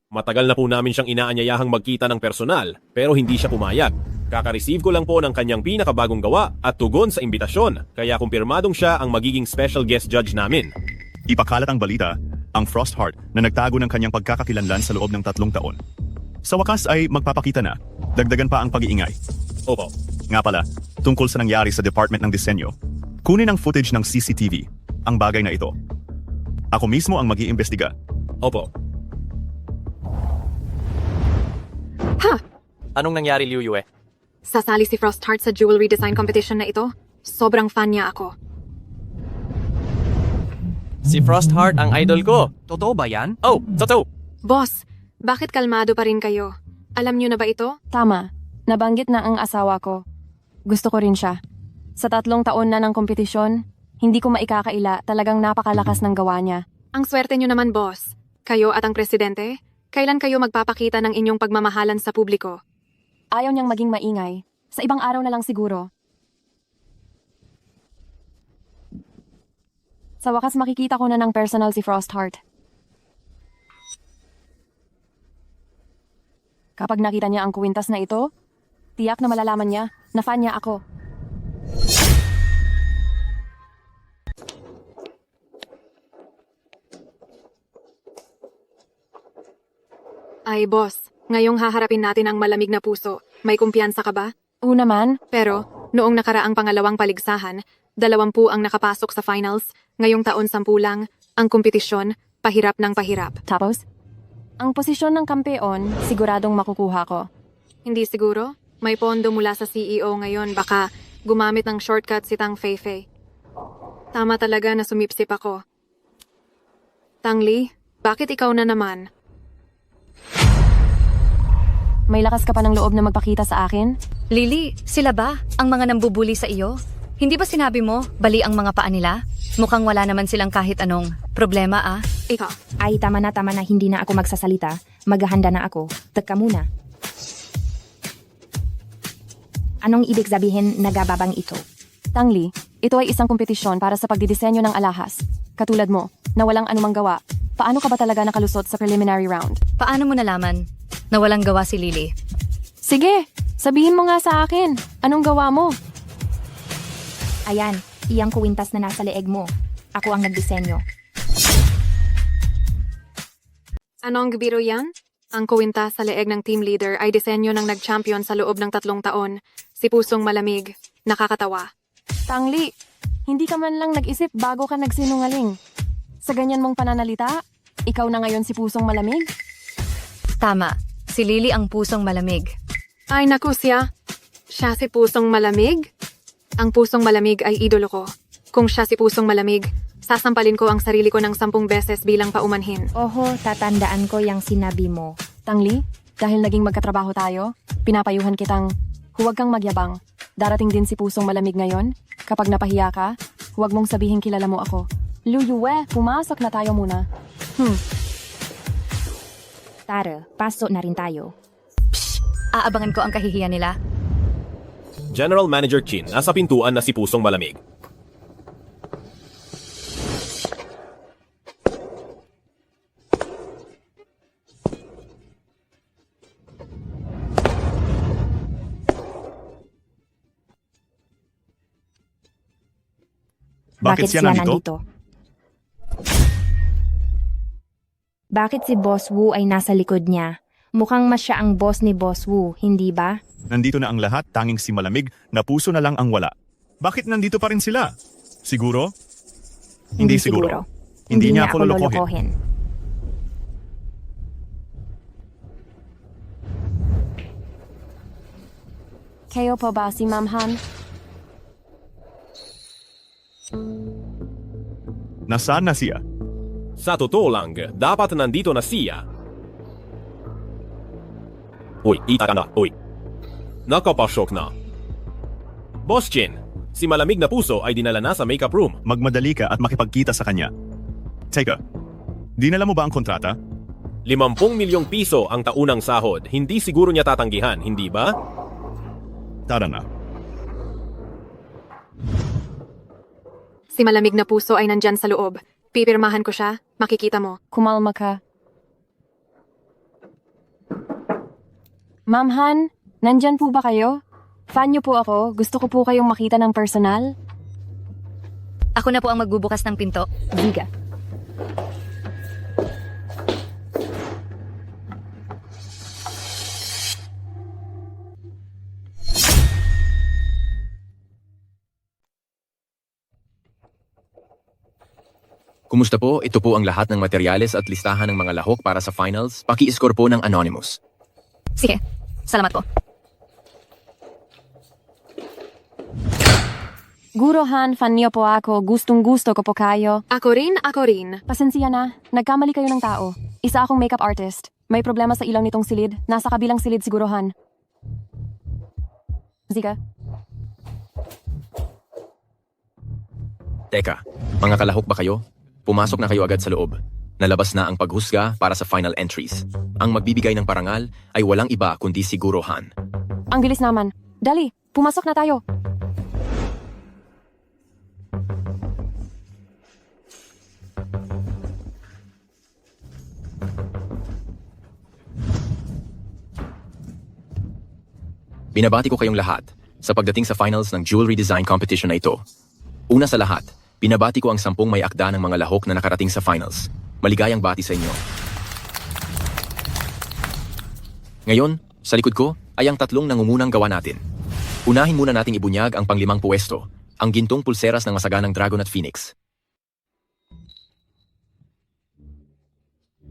Matagal na po namin siyang inaanyayahang magkita ng personal, pero hindi siya pumayag. Kaka-receive ko lang po ng kanyang pinakabagong gawa at tugon sa imbitasyon, kaya kumpirmadong siya ang magiging special guest judge namin. Ipakalat ang balita, ang Frostheart na nagtago ng kanyang pagkakakilanlan sa loob ng 3 taon. Sa wakas ay magpapakita na, dagdagan pa ang pag-iingay. Opo. Nga pala, tungkol sa nangyari sa Department ng Disenyo, kunin ang footage ng CCTV, ang bagay na ito. Ako mismo ang mag-iimbestiga. Opo. Anong nangyari, Liu Yue? Sasali si Frostheart sa jewelry design competition na ito. Sobrang fan niya ako. Si Frostheart ang idol ko. Totoo ba yan? Oh, totoo! Boss, bakit kalmado pa rin kayo? Alam niyo na ba ito? Tama. Nabanggit na ang asawa ko. Gusto ko rin siya. Sa 3 taon na ng kompetisyon, hindi ko maikakaila, talagang napakalakas ng gawa niya. Ang swerte niyo naman, boss. Kayo at ang presidente, kailan kayo magpapakita ng inyong pagmamahalan sa publiko? Ayaw niyang maging maingay. Sa ibang araw na lang siguro. Sa wakas makikita ko na ng personal si Frostheart. Kapag nakita niya ang kuwintas na ito, tiyak na malalaman niya na fan niya ako. Ay, boss, ngayong haharapin natin ang malamig na puso. May kumpiyansa ka ba? Oo naman. Pero, noong nakaraang pangalawang paligsahan, 20 ang nakapasok sa finals, ngayong taon 10 lang, ang kompetisyon, pahirap ng pahirap. Tapos, ang posisyon ng kampeon, siguradong makukuha ko. Hindi siguro? May pondo mula sa CEO ngayon, baka gumamit ng shortcut si Tang Feifei. Tama talaga na sumipsip ako. Tang Li, bakit ikaw na naman? May lakas ka pa ng loob na magpakita sa akin? Lily, sila ba ang mga nambubuli sa iyo? Hindi ba sinabi mo, bali ang mga paa nila? Mukhang wala naman silang kahit anong problema ah. Ikaw. Ay, tama na, hindi na ako magsasalita. Maghahanda na ako. Teka muna. Anong ibig sabihin nagababang ito? Tang Li, ito ay isang kompetisyon para sa pagdidisenyo ng alahas. Katulad mo, na walang anumang gawa. Paano ka ba talaga nakalusot sa preliminary round? Paano mo nalaman na walang gawa si Lily? Sige, sabihin mo nga sa akin. Anong gawa mo? Ayan, iyang kuwintas na nasa leeg mo. Ako ang nagdisenyo. Anong biro yan? Ang kuwinta sa leeg ng team leader ay disenyo ng nag-champion sa loob ng 3 taon. Si Pusong Malamig. Nakakatawa. Tang Li, hindi ka man lang nag-isip bago ka nagsinungaling. Sa ganyan mong pananalita, ikaw na ngayon si Pusong Malamig? Tama, si Lily ang pusong malamig. Ay naku siya. Siya si Pusong Malamig? Ang Pusong Malamig ay idolo ko. Kung siya si Pusong Malamig, sasampalin ko ang sarili ko ng 10 beses bilang paumanhin. Oho, tatandaan ko yung sinabi mo. Tang Li, dahil naging magkatrabaho tayo, pinapayuhan kitang huwag kang magyabang. Darating din si Pusong Malamig ngayon. Kapag napahiya ka, huwag mong sabihin kilala mo ako. Liu Yue, pumasok na tayo muna. Tara, pasok na rin tayo. Psst, aabangan ko ang kahihiyan nila. General Manager Chin, nasa pintuan na si Pusong Malamig. Bakit siya nandito? Bakit si Boss Wu ay nasa likod niya? Mukhang mas siya ang boss ni Boss Wu, hindi ba? Nandito na ang lahat, tanging si Malamig na puso na lang ang wala. Bakit nandito pa rin sila? Siguro? Hindi siguro. Hindi niya ako lolokohin. Kayo pa ba si Ma'am Han? Nasaan na siya? Sa totoo lang, dapat nandito na siya. Uy, ita ka na, uy. Nakapasok na. Boss Chin, si Malamig na Puso ay dinala na sa makeup room. Magmadali ka at makipagkita sa kanya. Teka, dinala mo ba ang kontrata? 50 milyong piso ang taunang sahod. Hindi siguro niya tatanggihan, hindi ba? Tara na. Si Malamig na Puso ay nandyan sa loob. Pipirmahan ko siya, makikita mo. Kumalma ka. Ma'am Han, nandyan po ba kayo? Fan niyo po ako. Gusto ko po kayong makita ng personal. Ako na po ang magbubukas ng pinto. Ziga. Kumusta po? Ito po ang lahat ng materyales at listahan ng mga lahok para sa finals. Paki-score po ng Anonymous. Sige, salamat po. Guro Han, fan niyo po ako. Gustong gusto ko po kayo. Ako rin. Pasensya na, nagkamali kayo ng tao. Isa akong makeup artist. May problema sa ilaw nitong silid. Nasa kabilang silid siguro, Han. Zika. Teka, mga kalahok ba kayo? Pumasok na kayo agad sa loob. Nalabas na ang paghusga para sa final entries. Ang magbibigay ng parangal ay walang iba kundi si Guro Han. Ang bilis naman. Dali, pumasok na tayo. Binabati ko kayong lahat sa pagdating sa finals ng jewelry design competition na ito. Una sa lahat, binabati ko ang 10 may akda ng mga lahok na nakarating sa finals. Maligayang bati sa inyo. Ngayon, sa likod ko ay ang 3 nangungunang gawa natin. Unahin muna nating ibunyag ang pang-5 puwesto, ang gintong pulseras ng masaganang Dragon at Phoenix.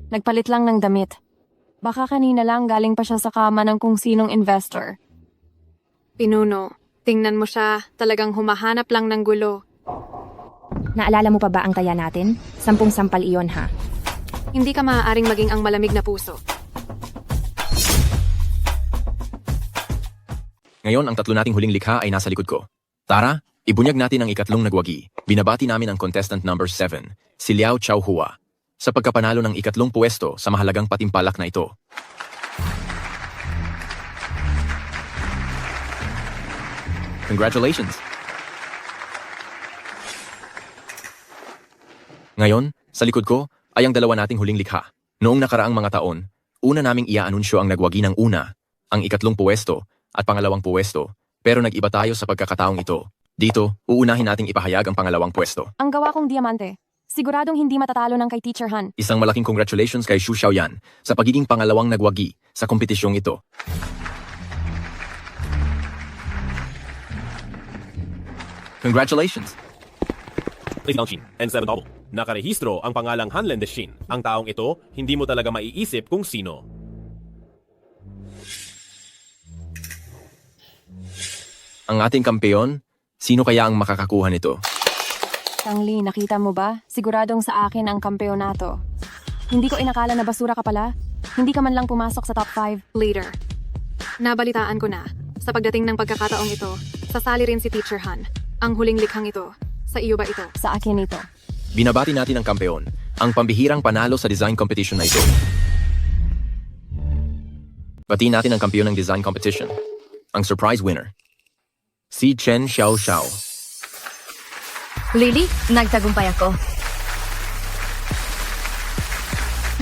Nagpalit lang ng damit. Baka kanina lang galing pa siya sa kama ng kung sinong investor. Pinuno, tingnan mo siya. Talagang humahanap lang ng gulo. Naalala mo pa ba ang taya natin? 10 sampal iyon ha. Hindi ka maaaring maging ang malamig na puso. Ngayon, ang 3 nating huling likha ay nasa likod ko. Tara, ibunyag natin ang 3 nagwagi. Binabati namin ang contestant number 7, si Liao Chaohua, sa pagkapanalo ng 3 puwesto sa mahalagang patimpalak na ito. Congratulations! Ngayon, sa likod ko ay ang 2 nating huling likha. Noong nakaraang mga taon, una naming iaanunsyo ang nagwagi ng una, ang 3 puwesto at 2 puwesto, pero nag-iba tayo sa pagkakataong ito. Dito, uunahin nating ipahayag ang 2 puwesto. Ang gawa kong diamante. Siguradong hindi matatalo ng kay Teacher Han. Isang malaking congratulations kay Xu Xiaoyan sa pagiging pangalawang nagwagi sa kompetisyong ito. Congratulations! Shin, N7 Double. Nakarehistro ang pangalang Hanlen de Shin. Ang taong ito, hindi mo talaga maiisip kung sino. Ang ating kampeon, sino kaya ang makakakuha nito? Tangli, nakita mo ba? Siguradong sa akin ang kampeonato. Hindi ko inakala na basura ka pala. Hindi ka man lang pumasok sa top 5. Leader, nabalitaan ko na. Sa pagdating ng pagkakataong ito, sasali rin si Teacher Han. Ang huling likhang ito. Sa iyo ba ito? Sa akin ito. Binabati natin ang kampeon, ang pambihirang panalo sa design competition na ito. Batiin natin ang kampeon ng design competition, ang surprise winner, si Chen Xiao Xiao. Lily, nagtagumpay ako.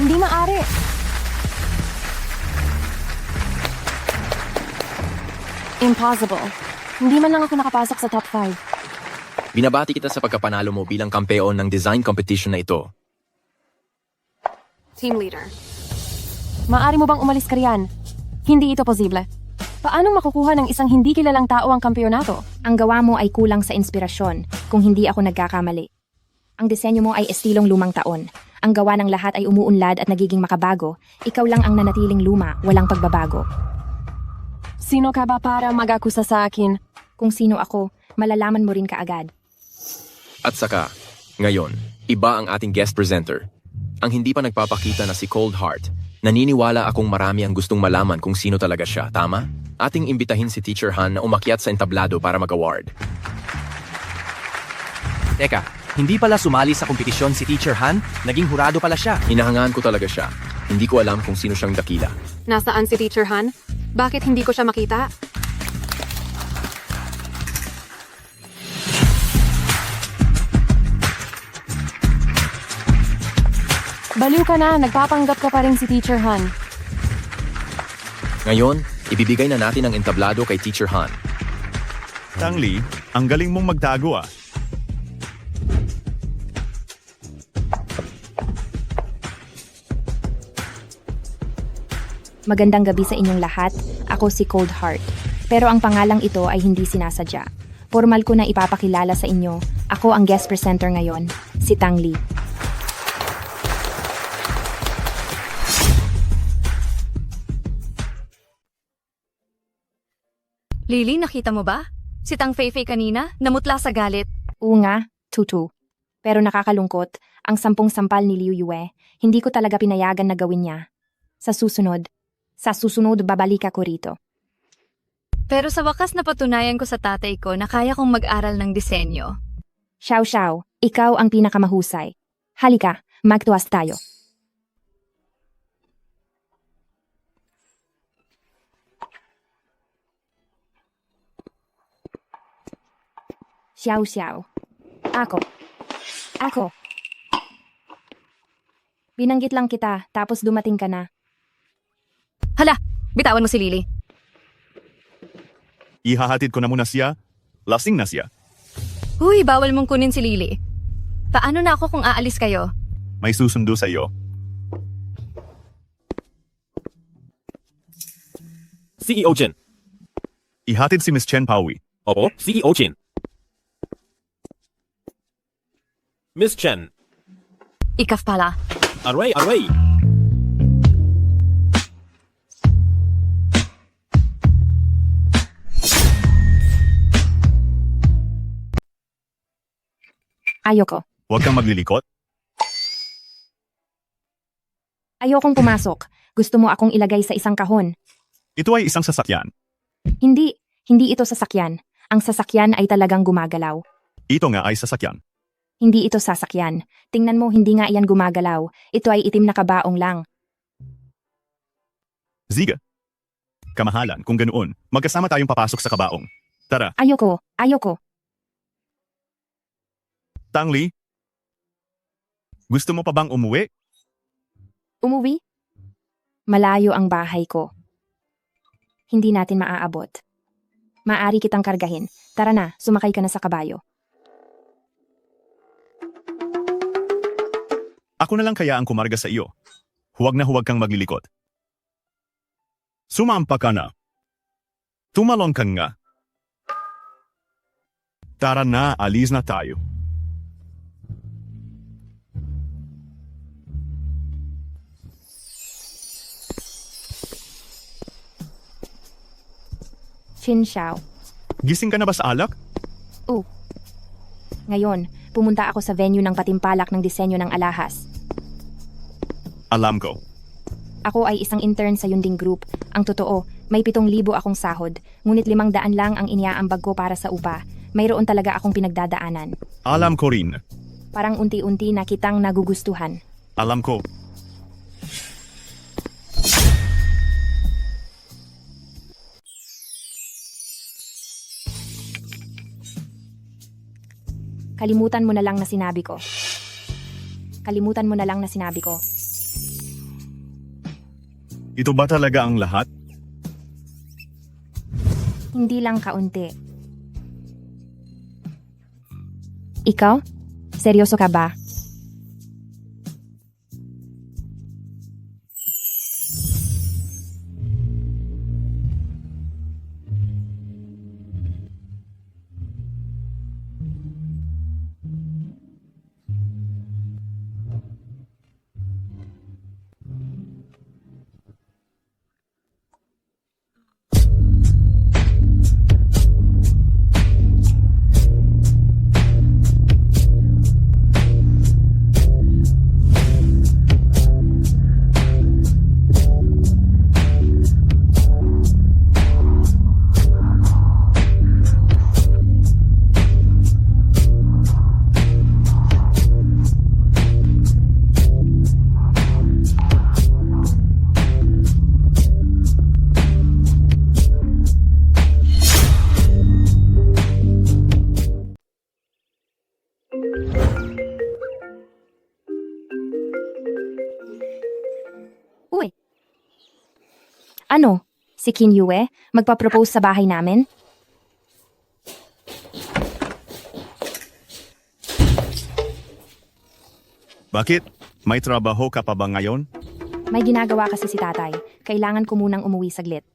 Hindi maaari. Impossible. Hindi man lang ako nakapasok sa top 5. Binabati kita sa pagkapanalo mo bilang kampeon ng design competition na ito. Team leader. Maaari mo bang umalis ka riyan? Hindi ito posible. Paano makukuha ng isang hindi kilalang tao ang kampeonato? Ang gawa mo ay kulang sa inspirasyon, kung hindi ako nagkakamali. Ang disenyo mo ay estilong lumang taon. Ang gawa ng lahat ay umuunlad at nagiging makabago. Ikaw lang ang nanatiling luma, walang pagbabago. Sino ka ba para mag-akusa sa akin? Kung sino ako, malalaman mo rin kaagad. At saka, ngayon, iba ang ating guest presenter. Ang hindi pa nagpapakita na si Cold Heart. Naniniwala akong marami ang gustong malaman kung sino talaga siya, tama? Ating imbitahin si Teacher Han na umakyat sa entablado para mag-award. Teka, hindi pala sumali sa kompetisyon si Teacher Han? Naging hurado pala siya. Hinahangaan ko talaga siya. Hindi ko alam kung sino siyang dakila. Nasaan si Teacher Han? Bakit hindi ko siya makita? Baliw ka na, nagpapanggap ka pa rin si Teacher Han. Ngayon, ibibigay na natin ang entablado kay Teacher Han. Tangli, ang galing mong magtago ah. Magandang gabi sa inyong lahat. Ako si Cold Heart. Pero ang pangalang ito ay hindi sinasadya. Formal ko na ipapakilala sa inyo. Ako ang guest presenter ngayon, si Tang Li. Lily, nakita mo ba? Si Tang Feifei kanina, namutla sa galit. Oo nga, Tutu. Pero nakakalungkot, ang 10 sampal ni Liu Yue, hindi ko talaga pinayagan na gawin niya. Sa susunod babalik ako rito. Pero sa wakas napatunayan ko sa tatay ko na kaya kong mag-aral ng disenyo. Xiao Xiao, ikaw ang pinakamahusay. Halika, magtuwas tayo. Xiao Xiao. Ako. Binanggit lang kita, tapos dumating ka na. Hala, bitawan mo si Lily. Ihahatid ko na muna siya. Lasing na siya. Huy, bawal mong kunin si Lily. Paano na ako kung aalis kayo? May susundo sa iyo. CEO Chen. Ihatid si Miss Chen Paui. Opo, CEO Chen. Miss Chen. Ikaf pala. Aray! Ayoko. Huwag kang maglilikot. Ayokong pumasok. Gusto mo akong ilagay sa isang kahon. Ito ay isang sasakyan. Hindi ito sasakyan. Ang sasakyan ay talagang gumagalaw. Ito nga ay sasakyan. Hindi ito sasakyan. Tingnan mo, hindi nga iyan gumagalaw. Ito ay itim na kabaong lang. Ziga. Kamahalan, kung ganoon, magkasama tayong papasok sa kabaong. Tara, Ayoko. Tangli. Gusto mo pa bang umuwi? Umuwi? Malayo ang bahay ko. Hindi natin maaabot. Maaari kitang kargahin. Tara na, sumakay ka na sa kabayo. Ako na lang kaya ang kumarga sa iyo. Huwag na huwag kang maglilikot. Sumampa ka na. Tumalon ka nga. Tara na, alis na tayo. Chin Xiao. Gising ka na ba sa alak? Ngayon, pumunta ako sa venue ng patimpalak ng disenyo ng alahas. Alam ko. Ako ay isang intern sa Yunding Group. Ang totoo, may 7,000 akong sahod, ngunit 500 lang ang iniaambag ko para sa upa. Mayroon talaga akong pinagdadaanan. Alam ko rin. Parang unti-unti na kitang nagugustuhan. Alam ko. Kalimutan mo na lang na sinabi ko. Ito ba talaga ang lahat? Hindi lang kaunti. Ikaw? Seryoso ka ba? Uy. Ano? Si Qin Yue? Magpa-propose sa bahay namin? Bakit? May trabaho ka pa ba ngayon? May ginagawa kasi si tatay. Kailangan ko munang umuwi saglit.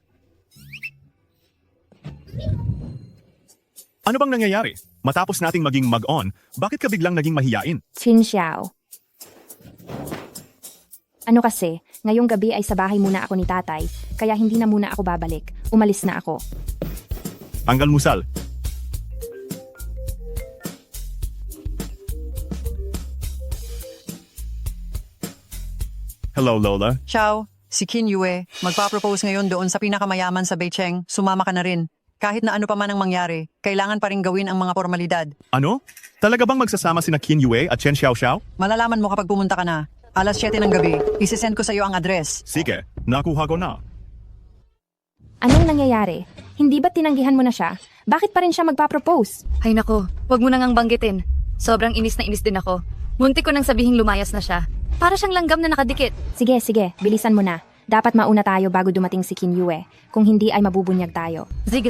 Ano bang nangyayari? Matapos nating maging mag-on, bakit ka biglang naging mahiyain? Chin Xiao. Ano kasi, ngayong gabi ay sa bahay muna ako ni tatay, kaya hindi na muna ako babalik. Umalis na ako. Almusal. Hello, Lola. Xiao, si Qin Yue, magpa-propose ngayon doon sa pinakamayaman sa Beicheng. Sumama ka na rin. Kahit na ano pa man ang mangyari, kailangan pa rin gawin ang mga formalidad. Ano? Talaga bang magsasama sina Qin Yue at Chen Xiaoxiao? Malalaman mo kapag pumunta ka na. Alas 7 ng gabi, isisend ko sa iyo ang address. Sige, nakuha ko na. Anong nangyayari? Hindi ba't tinanggihan mo na siya? Bakit pa rin siya magpa-propose? Ay nako, wag mo nang ang banggitin. Sobrang inis na inis din ako. Muntik ko nang sabihing lumayas na siya. Para siyang langgam na nakadikit. Sige, bilisan mo na. Dapat mauna tayo bago dumating si Qin Yue. Kung hindi ay mabubunyag tayo. Sige.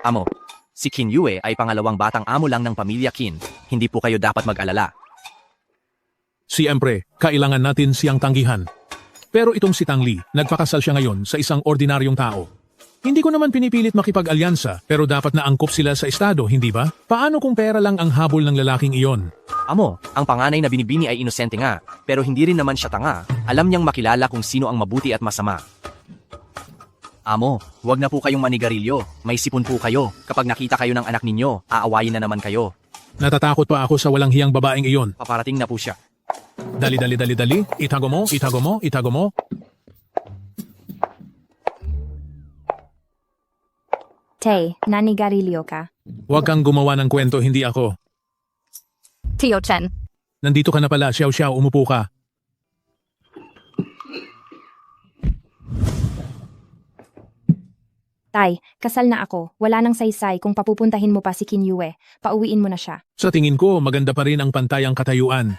Amo, si Qin Yue ay pangalawang batang amo lang ng pamilya Qin. Hindi po kayo dapat mag-alala. Siyempre, kailangan natin siyang tanggihan. Pero itong si Tang Li, nagpakasal siya ngayon sa isang ordinaryong tao. Hindi ko naman pinipilit makipag-alyansa, pero dapat na angkop sila sa estado, hindi ba? Paano kung pera lang ang habol ng lalaking iyon? Amo, ang panganay na binibini ay inosente nga, pero hindi rin naman siya tanga. Alam niyang makilala kung sino ang mabuti at masama. Amo, huwag na po kayong manigarilyo. May sipon po kayo. Kapag nakita kayo ng anak ninyo, aawayin na naman kayo. Natatakot pa ako sa walang hiyang babaeng iyon. Paparating na po siya. Dali. Itago mo. Tay, nanigarilyo ka? Huwag kang gumawa ng kwento, hindi ako. Tio Chen, Nandito ka na pala, Xiao, umupo ka. Tay, kasal na ako. Wala nang saysay kung papupuntahin mo pa si Qin Yue. Pauwiin mo na siya. Sa tingin ko, maganda pa rin ang pantayang katayuan.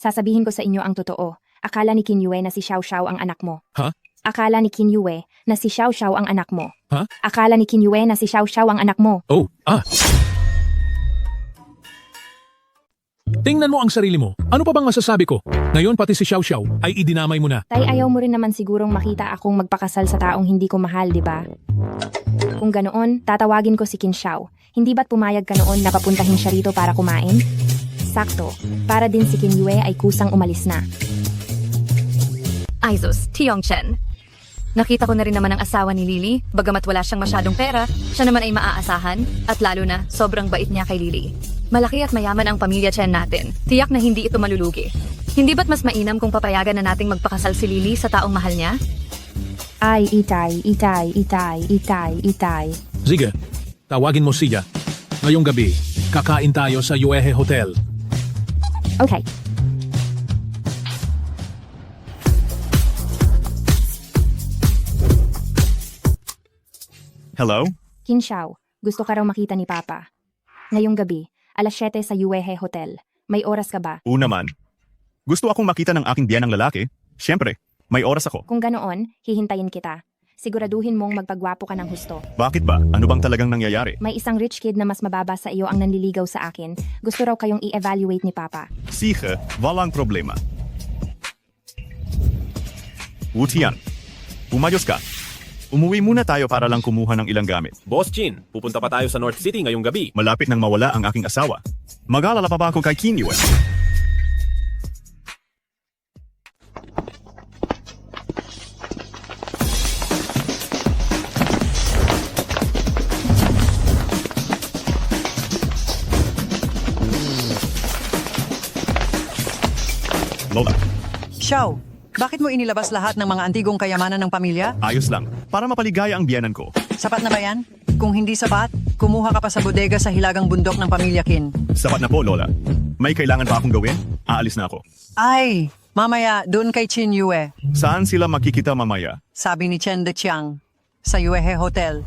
Sasabihin ko sa inyo ang totoo. Akala ni Qin Yue na si Xiao ang anak mo. Ha? Akala ni Qin Yue na si Xiao ang anak mo. Ha? Akala ni Qin Yue na si Xiao ang anak mo. Oh, Tingnan mo ang sarili mo. Ano pa bang masasabi ko? Ngayon pati si Xiao ay idinamay mo na. Tay, ayaw mo rin naman sigurong makita akong magpakasal sa taong hindi ko mahal, di ba? Kung ganoon, tatawagin ko si Qin Xiao. Hindi ba't pumayag ka noon na papuntahin siya rito para kumain? Sakto. Para din si Qin Yue ay kusang umalis na. Aizus, Tiong Chen. Nakita ko na rin naman ang asawa ni Lily, bagamat wala siyang masyadong pera, siya naman ay maaasahan, at lalo na, sobrang bait niya kay Lily. Malaki at mayaman ang pamilya Chen natin. Tiyak na hindi ito malulugi. Hindi ba't mas mainam kung papayagan na nating magpakasal si Lily sa taong mahal niya? Ay, itay. Sige, tawagin mo siya. Ngayong gabi, kakain tayo sa Yuehe Hotel. Okay. Hello? Qin Xiao, gusto ka raw makita ni Papa. Ngayong gabi, alas 7 sa Yuehe Hotel. May oras ka ba? Naman. Gusto akong makita ng aking biyanang lalaki. Siyempre, may oras ako. Kung ganoon, hihintayin kita. Siguraduhin mong magpagwapo ka ng husto. Bakit ba? Ano bang talagang nangyayari? May isang rich kid na mas mababa sa iyo ang nanliligaw sa akin. Gusto raw kayong i-evaluate ni Papa. Sige, walang problema. Wutian, umayos ka. Umuwi muna tayo para lang kumuha ng ilang gamit. Boss Chin, pupunta pa tayo sa North City ngayong gabi. Malapit nang mawala ang aking asawa. Mag-alala pa ba ako kay Qin Yue? Lola, Xiao, bakit mo inilabas lahat ng mga antigong kayamanan ng pamilya? ayos lang. Para mapaligaya ang biyanan ko. Sapat na ba yan? Kung hindi sapat, kumuha ka pa sa bodega sa hilagang bundok ng pamilya Qin. Sapat na po, Lola. May kailangan pa akong gawin? Aalis na ako. Ay, mamaya doon kay Qin Yue. Saan sila makikita mamaya? Sabi ni Chen de Chiang. Sa Yuehe Hotel.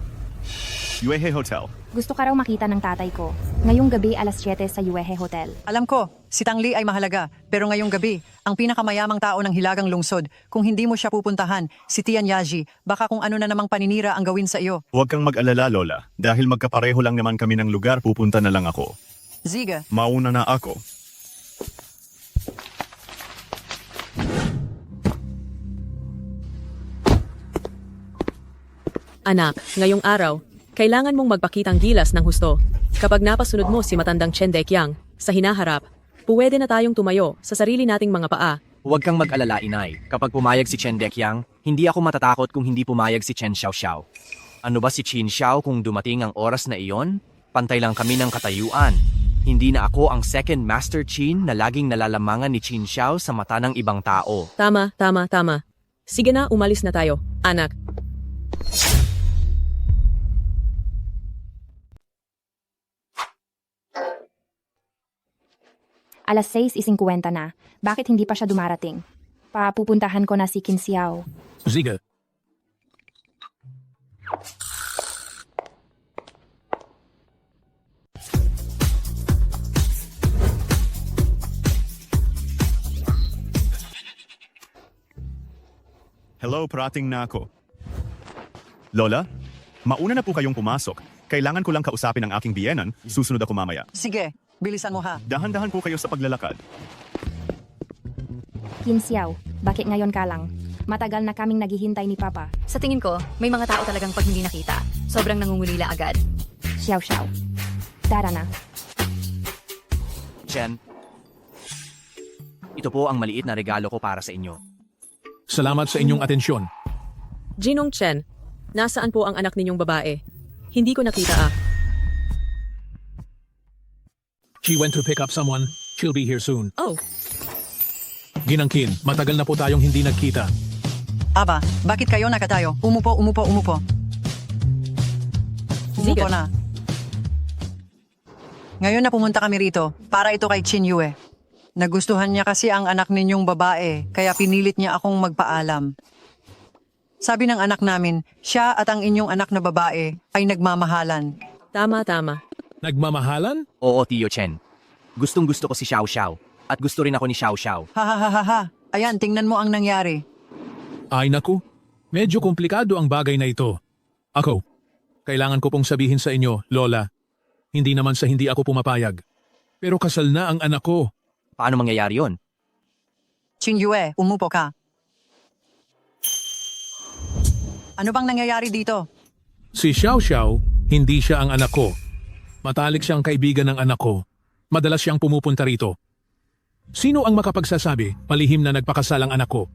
Yuehe Hotel. Gusto ka raw makita ng tatay ko. Ngayong gabi alas 7 sa Yuehe Hotel. Alam ko, si Tang Li ay mahalaga. Pero ngayong gabi, ang pinakamayamang tao ng hilagang lungsod, kung hindi mo siya pupuntahan, si Tian Yaji, baka kung ano na namang paninira ang gawin sa iyo. Huwag kang mag-alala, Lola. Dahil magkapareho lang naman kami ng lugar, pupunta na lang ako. Ziga. Mauna na ako. Anak, ngayong araw, kailangan mong magpakitang gilas ng husto. Kapag napasunod mo si matandang Chen Deqiang sa hinaharap, puwede na tayong tumayo sa sarili nating mga paa. Huwag kang mag-alala, inay. Kapag pumayag si Chen Deqiang, hindi ako matatakot kung hindi pumayag si Chen Xiaoxiao. Ano ba si Qin Xiao kung dumating ang oras na iyon? Pantay lang kami ng katayuan. Hindi na ako ang second Master Qin na laging nalalamangan ni Qin Xiao sa mata ng ibang tao. Tama. Sige na, umalis na tayo, anak. Alas 6:50 na. Bakit hindi pa siya dumarating? Papupuntahan ko na si Qin Xiao. Sige. Hello, parating na ako. Lola, mauna na po kayong pumasok. Kailangan ko lang kausapin ang aking biyenan. Susunod ako mamaya. Sige, bilisan mo ha. Dahan-dahan po kayo sa paglalakad. Qin Xiao, bakit ngayon ka lang? Matagal na kaming naghihintay ni Papa. Sa tingin ko, may mga tao talagang pag hindi nakita, sobrang nangungulila agad. Xiao Xiao. Tara na. Chen, ito po ang maliit na regalo ko para sa inyo. Salamat sa inyong atensyon. Jinong Chen, nasaan po ang anak ninyong babae? Hindi ko nakita. She went to pick up someone. She'll be here soon. Oh, Ginang Qin, matagal na po tayong hindi nagkita. Aba, bakit kayo nakatayo? Umupo. Sige. Umupo na. Ngayon na pumunta kami rito para ito kay Qin Yue. Nagustuhan niya kasi ang anak ninyong babae, kaya pinilit niya akong magpaalam. Sabi ng anak namin, siya at ang inyong anak na babae ay nagmamahalan. Tama. Nagmamahalan? Oo, Tio Chen. Gustong-gusto ko si Xiao Xiao. At gusto rin ako ni Xiao Xiao. Ha. Ayan, tingnan mo ang nangyari. Ay naku, medyo komplikado ang bagay na ito. Ako, kailangan ko pong sabihin sa inyo, Lola, hindi naman sa hindi ako pumapayag. Pero kasal na ang anak ko. Paano mangyayari yon? Qin Yue, umupo ka. Ano bang nangyayari dito? Si Xiao Xiao, hindi siya ang anak ko. Matalik siyang kaibigan ng anak ko. Madalas siyang pumupunta rito. Sino ang makapagsasabi, palihim na nagpakasal ang anak ko?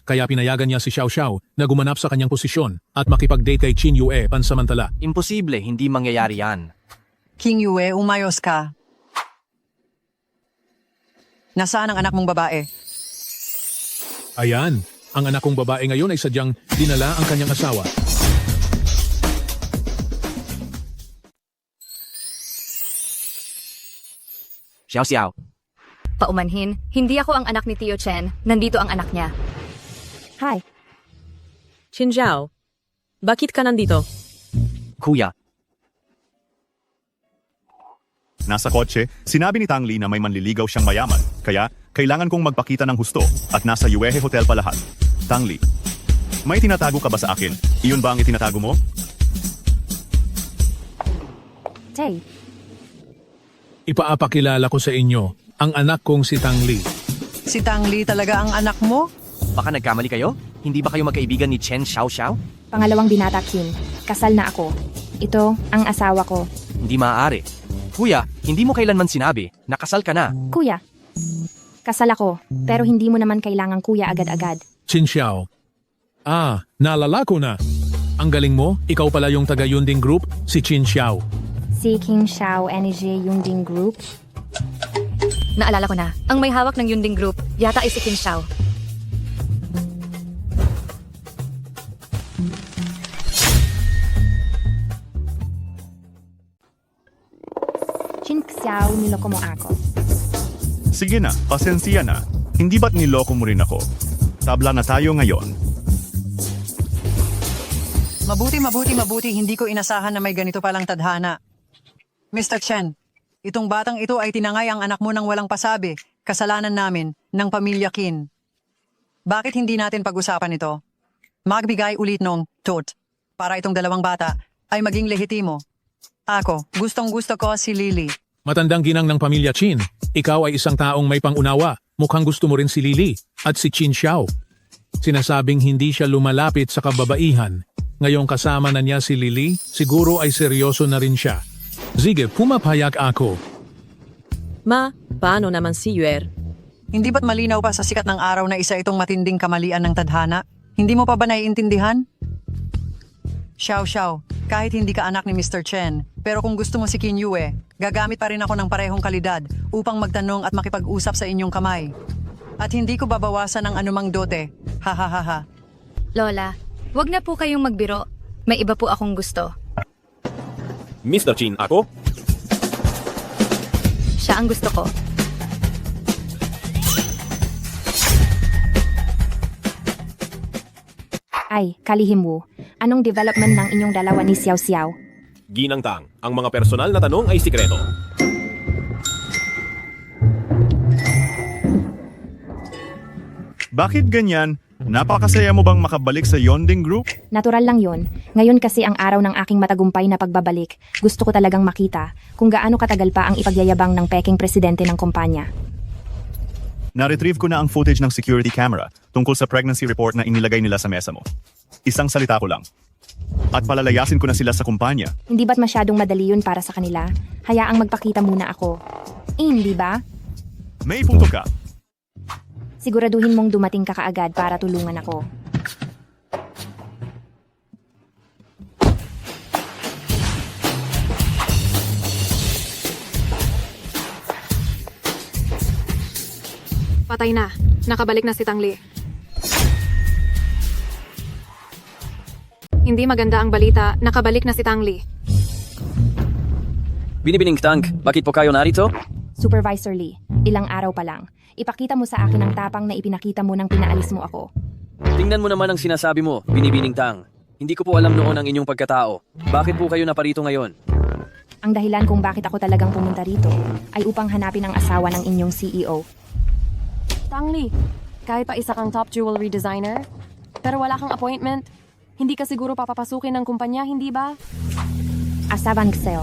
Kaya pinayagan niya si Xiao Xiao na gumanap sa kanyang posisyon at makipag-date kay Qin Yue pansamantala. Imposible, hindi mangyayari yan. King Yue, umayos ka. Nasaan ang anak mong babae? Ayan, ang anak kong babae ngayon ay sadyang dinala ang kanyang asawa. Xiao Xiao, Paumanhin, hindi ako ang anak ni Tio Chen, nandito ang anak niya. Hi. Qin Zhao, bakit ka nandito? Kuya, Nasa kotse, sinabi ni Tang Li na may manliligaw siyang mayaman. Kaya, kailangan kong magpakita ng husto at nasa Yuehe Hotel pa lahat. Tang Li, may tinatago ka ba sa akin? Iyon ba ang itinatago mo? Tay, Ipaapakilala ko sa inyo ang anak kong si Tang Li. Si Tang Li talaga ang anak mo? baka nagkamali kayo? Hindi ba kayo magkaibigan ni Chen Xiao Xiao? Pangalawang binata, Qin. Kasal na ako. Ito ang asawa ko. Hindi maaari. Kuya, hindi mo kailanman sinabi, nakasal ka na. Kuya. Kasal ako, pero hindi mo naman kailangang kuya agad-agad. Qin Xiao. Naalala ko na. Ang galing mo, ikaw pala yung taga-Yunding Group, si Qin Xiao. Si Qin Xiao NJ Yunding Group. Naalala ko na, ang may hawak ng Yunding Group, yata ay si Qin Xiao. Qin Xiao, niloko mo ako. Sige na, pasensya na. Hindi ba't niloko mo rin ako? Tabla na tayo ngayon. Mabuti, hindi ko inasahan na may ganito palang tadhana. Mr. Chen, itong batang ito ay tinangay ang anak mo nang walang pasabi, kasalanan namin, ng pamilya Qin. Bakit hindi natin pag-usapan ito? Magbigay ulit ng tot para itong dalawang bata ay maging lehitimo. Ako, gustong-gusto ko si Lily. Matandang ginang ng pamilya Qin, ikaw ay isang taong may pangunawa. Mukhang gusto mo rin si Lily at si Qin Xiao. Sinasabing hindi siya lumalapit sa kababaihan. Ngayong kasama na niya si Lily, siguro ay seryoso na rin siya. Sige, pumapayag ako. Ma, paano naman si Yuer? Hindi ba't malinaw pa sa sikat ng araw na isa itong matinding kamalian ng tadhana? Hindi mo pa ba naiintindihan? Xiao, kahit hindi ka anak ni Mr. Chen, pero kung gusto mo si Qin Yue, gagamit pa rin ako ng parehong kalidad upang magtanong at makipag-usap sa inyong kamay. At hindi ko babawasan ng anumang dote. Ha ha ha ha. Lola, wag na po kayong magbiro. May iba po akong gusto. Mr. Chin, ako? Siya ang gusto ko. Ay, kalihim Wu. Anong development ng inyong dalawa ni Xiao Xiao? Ginang Tang, ang mga personal na tanong ay sikreto. Bakit ganyan? Napakasaya mo bang makabalik sa Yonding Group? Natural lang yon. Ngayon kasi ang araw ng aking matagumpay na pagbabalik. Gusto ko talagang makita kung gaano katagal pa ang ipagyayabang ng peking presidente ng kumpanya. Na-retrieve ko na ang footage ng security camera tungkol sa pregnancy report na inilagay nila sa mesa mo. Isang salita ko lang. At palalayasin ko na sila sa kumpanya. Hindi ba't masyadong madali yun para sa kanila? Hayaang magpakita muna ako. Hindi ba? May punto ka. Siguraduhin mong dumating ka kaagad para tulungan ako. Patay na. Nakabalik na si Tang Li. Hindi maganda ang balita. Nakabalik na si Tang Li. Binibining Tang, bakit po kayo narito? Supervisor Lee, ilang araw pa lang. Ipakita mo sa akin ang tapang na ipinakita mo nang pinaalis mo ako. Tingnan mo naman ang sinasabi mo, Binibining Tang. Hindi ko po alam noon ang inyong pagkatao. Bakit po kayo naparito ngayon? Ang dahilan kung bakit ako talagang pumunta rito ay upang hanapin ang asawa ng inyong CEO. Tang Li, kahit pa isa kang top jewelry designer, pero wala kang appointment, hindi ka siguro papapasukin ng kumpanya, hindi ba? Asavan Ksel,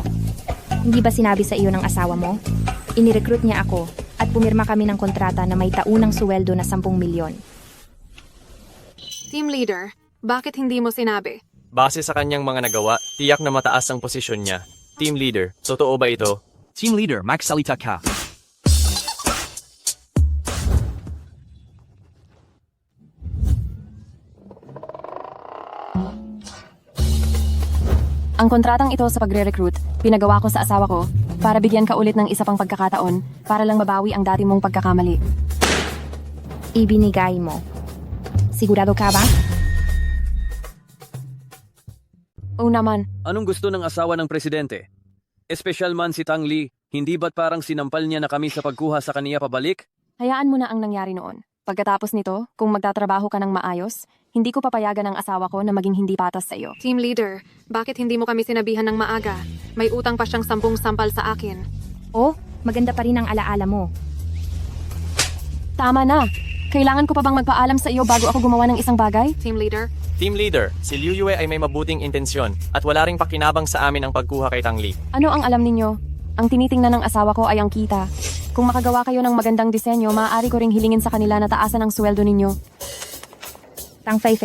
hindi ba sinabi sa iyo ng asawa mo? Inirecruit niya ako at pumirma kami ng kontrata na may taunang suweldo na 10 milyon. Team leader, bakit hindi mo sinabi? Base sa kanyang mga nagawa, tiyak na mataas ang posisyon niya. Team leader, totoo ba ito? Team leader, magsalita ka. Ang kontratang ito sa pagre-recruit, pinagawa ko sa asawa ko para bigyan ka ulit ng isa pang pagkakataon para lang mabawi ang dati mong pagkakamali. Ibinigay mo. Sigurado ka ba? Oo naman. Anong gusto ng asawa ng presidente? Espesyal man si Tang Li, hindi ba't parang sinampal niya na kami sa pagkuha sa kaniya pabalik? Hayaan mo na ang nangyari noon. Pagkatapos nito, kung magtatrabaho ka ng maayos, hindi ko papayagan ang asawa ko na maging hindi patas sa iyo. Team leader, bakit hindi mo kami sinabihan ng maaga? May utang pa siyang 10 sampal sa akin. Oh, maganda pa rin ang alaala mo. Tama na! Kailangan ko pa bang magpaalam sa iyo bago ako gumawa ng isang bagay? Team leader? Team leader, si Liu Yue ay may mabuting intensyon at wala ring pakinabang sa amin ang pagkuha kay Tang Li. Ano ang alam ninyo? Ang tinitingnan ng asawa ko ay ang kita. Kung makagawa kayo ng magandang disenyo, maaari ko ring hilingin sa kanila na taasan ang sweldo ninyo. Tang Fei,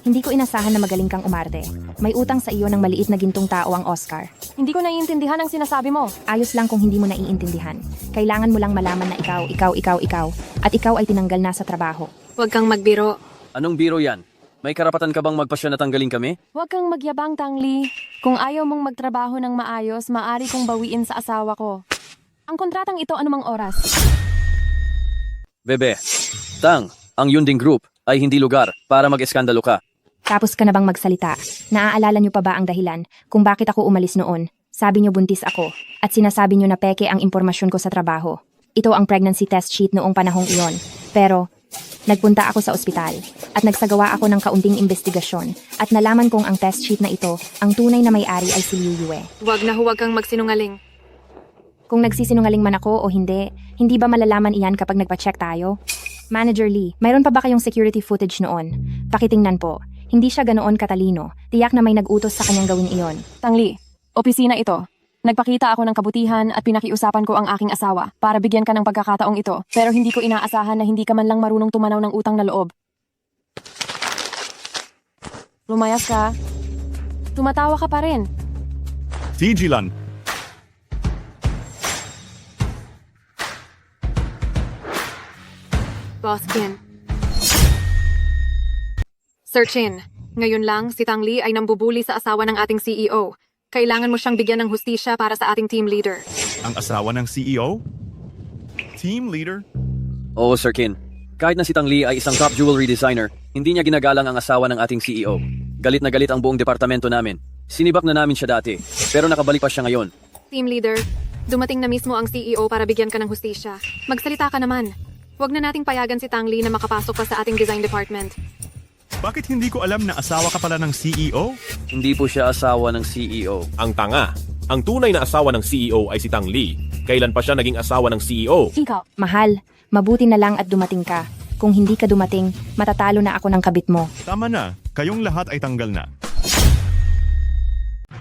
hindi ko inasahan na magaling kang umarte. May utang sa iyo ng maliit na gintong tao ang Oscar. Hindi ko naiintindihan ang sinasabi mo. Ayos lang kung hindi mo naiintindihan. Kailangan mo lang malaman na ikaw, at ikaw ay tinanggal na sa trabaho. Huwag kang magbiro. Anong biro yan? May karapatan ka bang magpasya na tanggalin kami? Huwag kang magyabang, Tang Li. Kung ayaw mong magtrabaho ng maayos, maaari kong bawiin sa asawa ko. Ang kontratang ito anumang oras. Bebe, Tang, ang Yunding Group ay hindi lugar para mag-eskandalo ka. Tapos ka na bang magsalita? Naaalala niyo pa ba ang dahilan kung bakit ako umalis noon? Sabi niyo buntis ako at sinasabi niyo na peke ang impormasyon ko sa trabaho. Ito ang pregnancy test sheet noong panahong iyon. Pero nagpunta ako sa ospital at nagsagawa ako ng kaunting investigasyon at nalaman kong ang test sheet na ito, ang tunay na may-ari ay si Liu Yue. Huwag kang magsinungaling. Kung nagsisinungaling man ako o hindi ba malalaman iyan kapag nagpa-check tayo? Manager Lee, mayroon pa ba kayong security footage noon? Pakitingnan po. Hindi siya ganoon katalino. Tiyak na may nag-utos sa kanyang gawin iyon. Tang Li, opisina ito. Nagpakita ako ng kabutihan at pinakiusapan ko ang aking asawa para bigyan ka ng pagkakataong ito. Pero hindi ko inaasahan na hindi ka man lang marunong tumanaw ng utang na loob. Lumayas ka. Tumatawa ka pa rin. Tigilan. Boss Kin. Sir Chin, ngayon lang si Tang Li ay nambubuli sa asawa ng ating CEO. Kailangan mo siyang bigyan ng hustisya para sa ating team leader. Ang asawa ng CEO? Team leader? Oo, Sir Kin. Kahit na si Tang Li ay isang top jewelry designer, hindi niya ginagalang ang asawa ng ating CEO. Galit na galit ang buong departamento namin. Sinibak na namin siya dati, pero nakabalik pa siya ngayon. Team leader, dumating na mismo ang CEO para bigyan ka ng hustisya. Magsalita ka naman. Huwag na nating payagan si Tang Li na makapasok pa sa ating design department. Bakit hindi ko alam na asawa ka pala ng CEO? Hindi po siya asawa ng CEO. Ang tanga. Ang tunay na asawa ng CEO ay si Tang Li. Kailan pa siya naging asawa ng CEO? Ikaw. Mahal, mabuti na lang at dumating ka. Kung hindi ka dumating, matatalo na ako ng kabit mo. Tama na, kayong lahat ay tanggal na.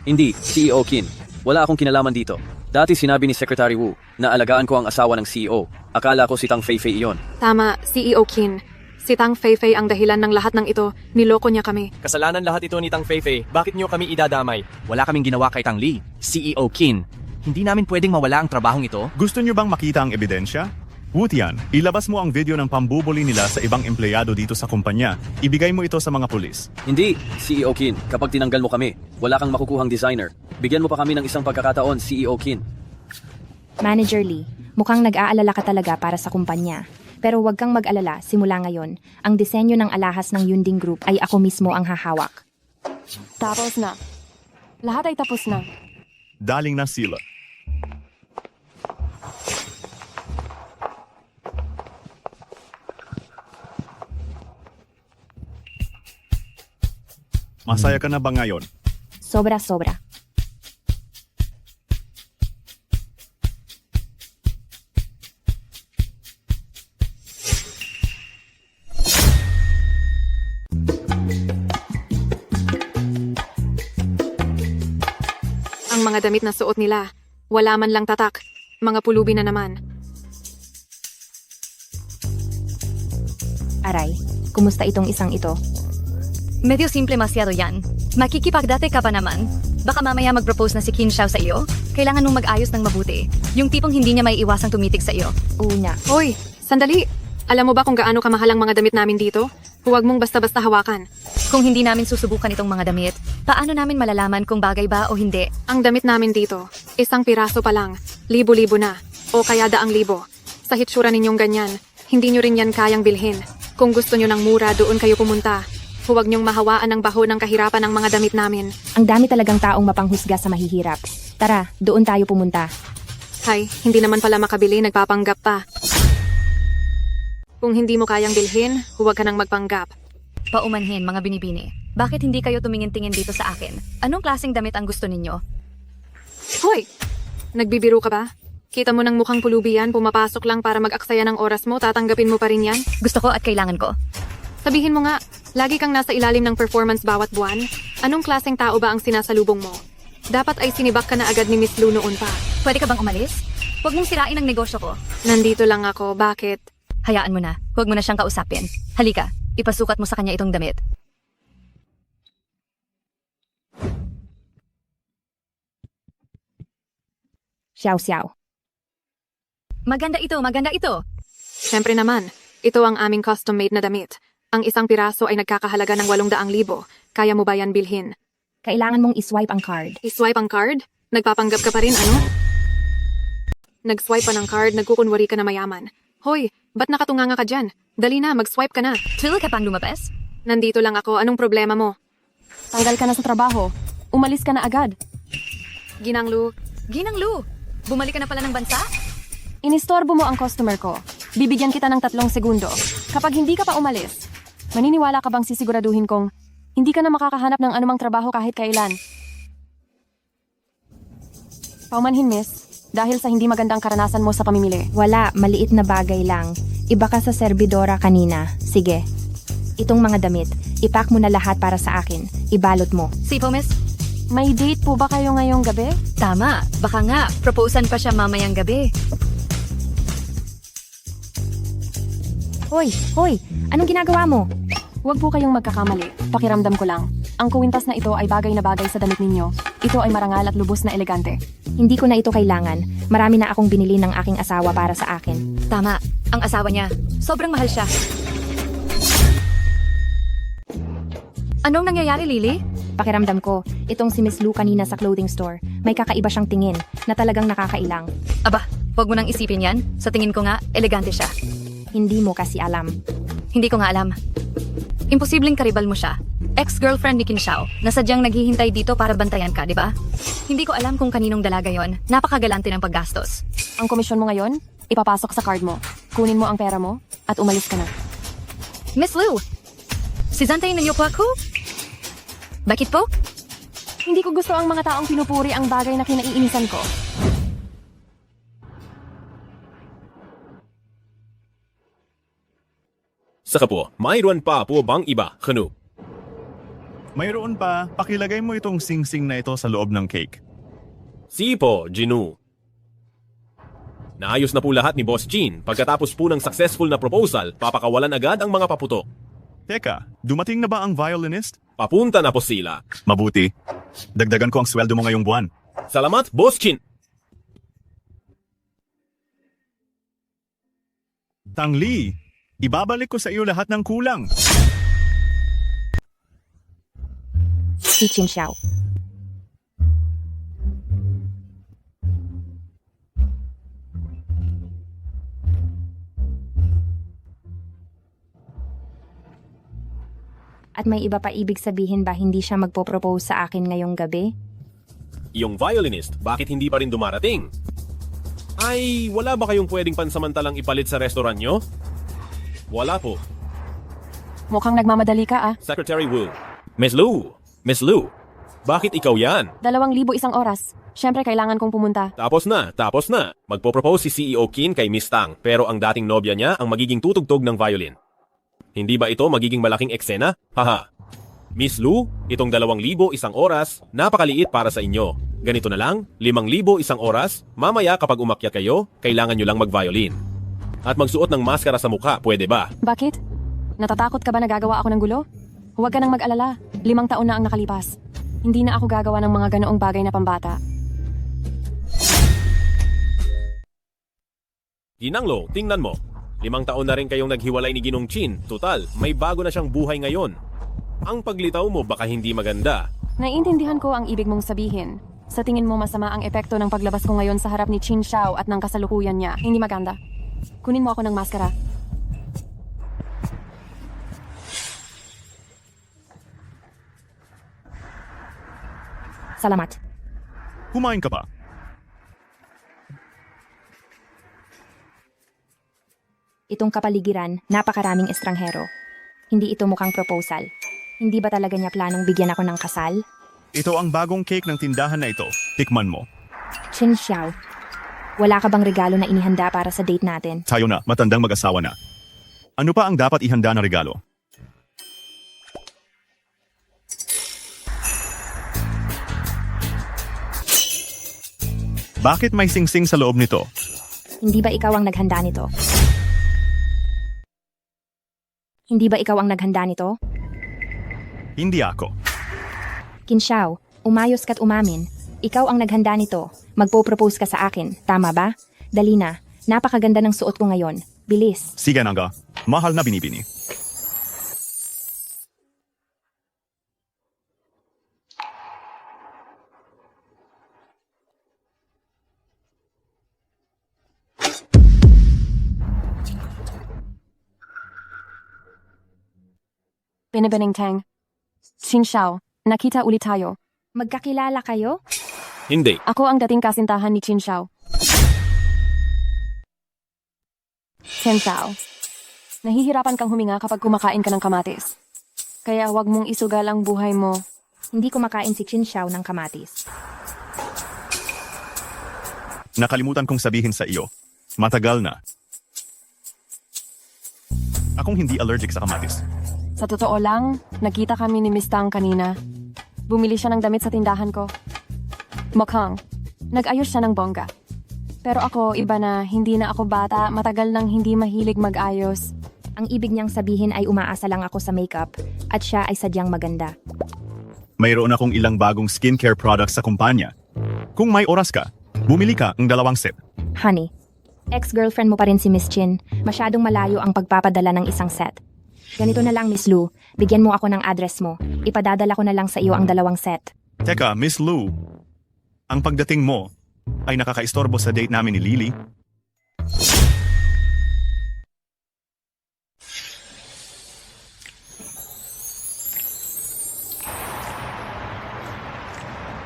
Hindi, CEO Kin. Wala akong kinalaman dito. Dati sinabi ni Secretary Wu na alagaan ko ang asawa ng CEO. Akala ko si Tang Feifei iyon. Tama, CEO Kin. Si Tang Feifei ang dahilan ng lahat ng ito. Niloko niya kami. Kasalanan lahat ito ni Tang Feifei. Bakit niyo kami idadamay? Wala kaming ginawa kay Tang Li. CEO Kin. Hindi namin pwedeng mawala ang trabahong ito. Gusto niyo bang makita ang ebidensya? Wutian, ilabas mo ang video ng pambubuli nila sa ibang empleyado dito sa kumpanya. Ibigay mo ito sa mga pulis. Hindi, CEO Kin. Kapag tinanggal mo kami, wala kang makukuhang designer. Bigyan mo pa kami ng isang pagkakataon, CEO Kin. Manager Lee, mukhang nag-aalala ka talaga para sa kumpanya. Pero huwag kang mag-alala simula ngayon. Ang disenyo ng alahas ng Yunding Group ay ako mismo ang hahawak. Tapos na. Lahat ay tapos na. Daling na sila. Masaya ka na ba ngayon? Sobra-sobra. Ang mga damit na suot nila, wala man lang tatak. Mga pulubi na naman. Aray, kumusta itong isang ito? Medyo simple masyado yan. Makikipagdate ka pa naman. Baka mamaya mag-propose na si Qin Xiao sa iyo. Kailangan mong mag-ayos ng mabuti. Yung tipong hindi niya may iwasang tumitig sa iyo. Una. Hoy, sandali! Alam mo ba kung gaano kamahal ang mga damit namin dito? Huwag mong basta-basta hawakan. Kung hindi namin susubukan itong mga damit, paano namin malalaman kung bagay ba o hindi? Ang damit namin dito, isang piraso pa lang, libo-libo na, o kaya daang libo. Sa hitsura ninyong ganyan, hindi nyo rin yan kayang bilhin. Kung gusto nyo ng mura, doon kayo pumunta. Huwag niyong mahawaan ang baho ng kahirapan ng mga damit namin. Ang dami talagang taong mapanghusga sa mahihirap. Tara, doon tayo pumunta. Hay, hindi naman pala makabili, nagpapanggap pa. Kung hindi mo kayang bilhin, huwag ka nang magpanggap. Paumanhin, mga binibini. Bakit hindi kayo tumingin-tingin dito sa akin? Anong klaseng damit ang gusto ninyo? Hoy! Nagbibiro ka ba? Kita mo ng mukhang pulubi yan, pumapasok lang para mag-aksaya ng oras mo, tatanggapin mo pa rin yan? Gusto ko at kailangan ko. Sabihin mo nga, lagi kang nasa ilalim ng performance bawat buwan? Anong klaseng tao ba ang sinasalubong mo? Dapat ay sinibak ka na agad ni Miss Lu noon pa. Pwede ka bang umalis? Huwag mong sirain ang negosyo ko. Nandito lang ako, bakit? Hayaan mo na. Huwag mo na siyang kausapin. Halika, ipasukat mo sa kanya itong damit. Xiao-xiao. Maganda ito, maganda ito. Siyempre naman, ito ang aming custom-made na damit. Ang isang piraso ay nagkakahalaga ng 800,000. Kaya mo ba yan bilhin? Kailangan mong iswipe ang card. Iswipe ang card? Nagpapanggap ka pa rin, ano? Nag-swipe pa ng card, nagkukunwari ka na mayaman. Hoy, ba't nakatunganga ka dyan? Dali na, mag-swipe ka na. Twill ka pang lumabas? Nandito lang ako, anong problema mo? Tanggal ka na sa trabaho. Umalis ka na agad. Ginanglu. Ginanglu! Bumalik ka na pala ng bansa? Inistorbo mo ang customer ko. Bibigyan kita ng 3 segundo. Kapag hindi ka pa umalis, maniniwala ka bang sisiguraduhin kong hindi ka na makakahanap ng anumang trabaho kahit kailan? Paumanhin, miss. Dahil sa hindi magandang karanasan mo sa pamimili. Wala, maliit na bagay lang. Iba ka sa serbidora kanina. Sige. Itong mga damit, ipack mo na lahat para sa akin. Ibalot mo. Sipo, miss? May date po ba kayo ngayong gabi? Tama. Baka nga, proposan pa siya mamayang gabi. Hoy, hoy! Anong ginagawa mo? Huwag po kayong magkakamali. Pakiramdam ko lang. Ang kuwintas na ito ay bagay na bagay sa damit ninyo. Ito ay marangal at lubos na elegante. Hindi ko na ito kailangan. Marami na akong binili ng aking asawa para sa akin. Tama. Ang asawa niya. Sobrang mahal siya. Anong nangyayari, Lily? Pakiramdam ko, itong si Miss Lou kanina sa clothing store, may kakaiba siyang tingin na talagang nakakailang. Aba, huwag mo nang isipin yan. Sa tingin ko nga, elegante siya. Hindi mo kasi alam. Hindi ko nga alam. Imposibleng karibal mo siya. Ex-girlfriend ni Qin Xiao, na sadyang naghihintay dito para bantayan ka, di ba? Hindi ko alam kung kaninong dalaga yon. Napakagalante ng paggastos. Ang komisyon mo ngayon, ipapasok sa card mo. Kunin mo ang pera mo at umalis ka na. Miss Lou, si Zantay ninyo po ako? Bakit po? Hindi ko gusto ang mga taong pinupuri ang bagay na kinaiinisan ko. Saka po, mayroon pa po bang iba, Kanu? Mayroon pa, pakilagay mo itong sing-sing na ito sa loob ng cake. Sipo, Jinu. Naayos na po lahat ni Boss Jean. Pagkatapos po ng successful na proposal, papakawalan agad ang mga paputok. Teka, dumating na ba ang violinist? Papunta na po sila. Mabuti. Dagdagan ko ang sweldo mo ngayong buwan. Salamat, Boss Jean. Tangli, ibabalik ko sa iyo lahat ng kulang. Si Qin Xiao. At may iba pa ibig sabihin ba hindi siya magpo-propose sa akin ngayong gabi? Yung violinist, bakit hindi pa rin dumarating? Ay, wala ba kayong pwedeng pansamantalang ipalit sa restaurant nyo? Wala po. Mukhang nagmamadali ka ah. Secretary Wu. Miss Lou, bakit ikaw yan? 2,000 isang oras. Siyempre kailangan kong pumunta. Tapos na. Magpo-propose si CEO Qin kay Miss Tang, pero ang dating nobya niya ang magiging tutugtog ng violin. Hindi ba ito magiging malaking eksena? Haha. Miss Lou, itong 2,000 isang oras, napakaliit para sa inyo. Ganito na lang, 5,000 isang oras, mamaya kapag umakyat kayo, kailangan nyo lang mag-violin. At magsuot ng maskara sa mukha, pwede ba? Bakit? Natatakot ka ba na gagawa ako ng gulo? Huwag ka nang mag-alala. 5 taon na ang nakalipas. Hindi na ako gagawa ng mga ganoong bagay na pambata. Ginanglo, tingnan mo. 5 taon na rin kayong naghiwalay ni Ginong Qin. Tutal, may bago na siyang buhay ngayon. Ang paglitaw mo baka hindi maganda. Naiintindihan ko ang ibig mong sabihin. Sa tingin mo masama ang epekto ng paglabas ko ngayon sa harap ni Qin Xiao at ng kasalukuyan niya. Hindi maganda. Kunin mo ako ng maskara. Salamat. Kumain ka ba? Itong kapaligiran, napakaraming estranghero. Hindi ito mukhang proposal. Hindi ba talaga niya planong bigyan ako ng kasal? Ito ang bagong cake ng tindahan na ito. Tikman mo. Qin Xiao, wala ka bang regalo na inihanda para sa date natin? Tayo na, matandang mag-asawa na. Ano pa ang dapat ihanda na regalo? Bakit may sing-sing sa loob nito? Hindi ba ikaw ang naghanda nito? Hindi ba ikaw ang naghanda nito? Hindi ako. Qin Xiao, umayos ka't umamin. Ikaw ang naghanda nito. Magpo-propose ka sa akin, tama ba? Dali na, napakaganda ng suot ko ngayon. Bilis. Sige Nanga, mahal na binibini. Binibining Tang. Qin Xiao, nakita ulit tayo. Magkakilala kayo? Hindi. Ako ang dating kasintahan ni Qin Xiao. Qin Xiao, nahihirapan kang huminga kapag kumakain ka ng kamatis. Kaya huwag mong isugal ang buhay mo. Hindi kumakain si Qin Xiao ng kamatis. Nakalimutan kong sabihin sa iyo. Matagal na. Akong hindi allergic sa kamatis. Sa totoo lang, nakita kami ni Miss Tang kanina. Bumili siya ng damit sa tindahan ko. Mukhang, nag-ayos siya ng bongga. Pero ako, iba na, hindi na ako bata, matagal nang hindi mahilig mag-ayos. Ang ibig niyang sabihin ay umaasa lang ako sa makeup at siya ay sadyang maganda. Mayroon akong ilang bagong skincare products sa kumpanya. Kung may oras ka, bumili ka ng 2 set. Honey, Ex-girlfriend mo pa rin si Miss Chin. Masyadong malayo ang pagpapadala ng isang set. Ganito na lang, Miss Lu. Bigyan mo ako ng address mo. Ipadadala ko na lang sa iyo ang 2 set. Teka, Miss Lu, ang pagdating mo ay nakakaistorbo sa date namin ni Lily.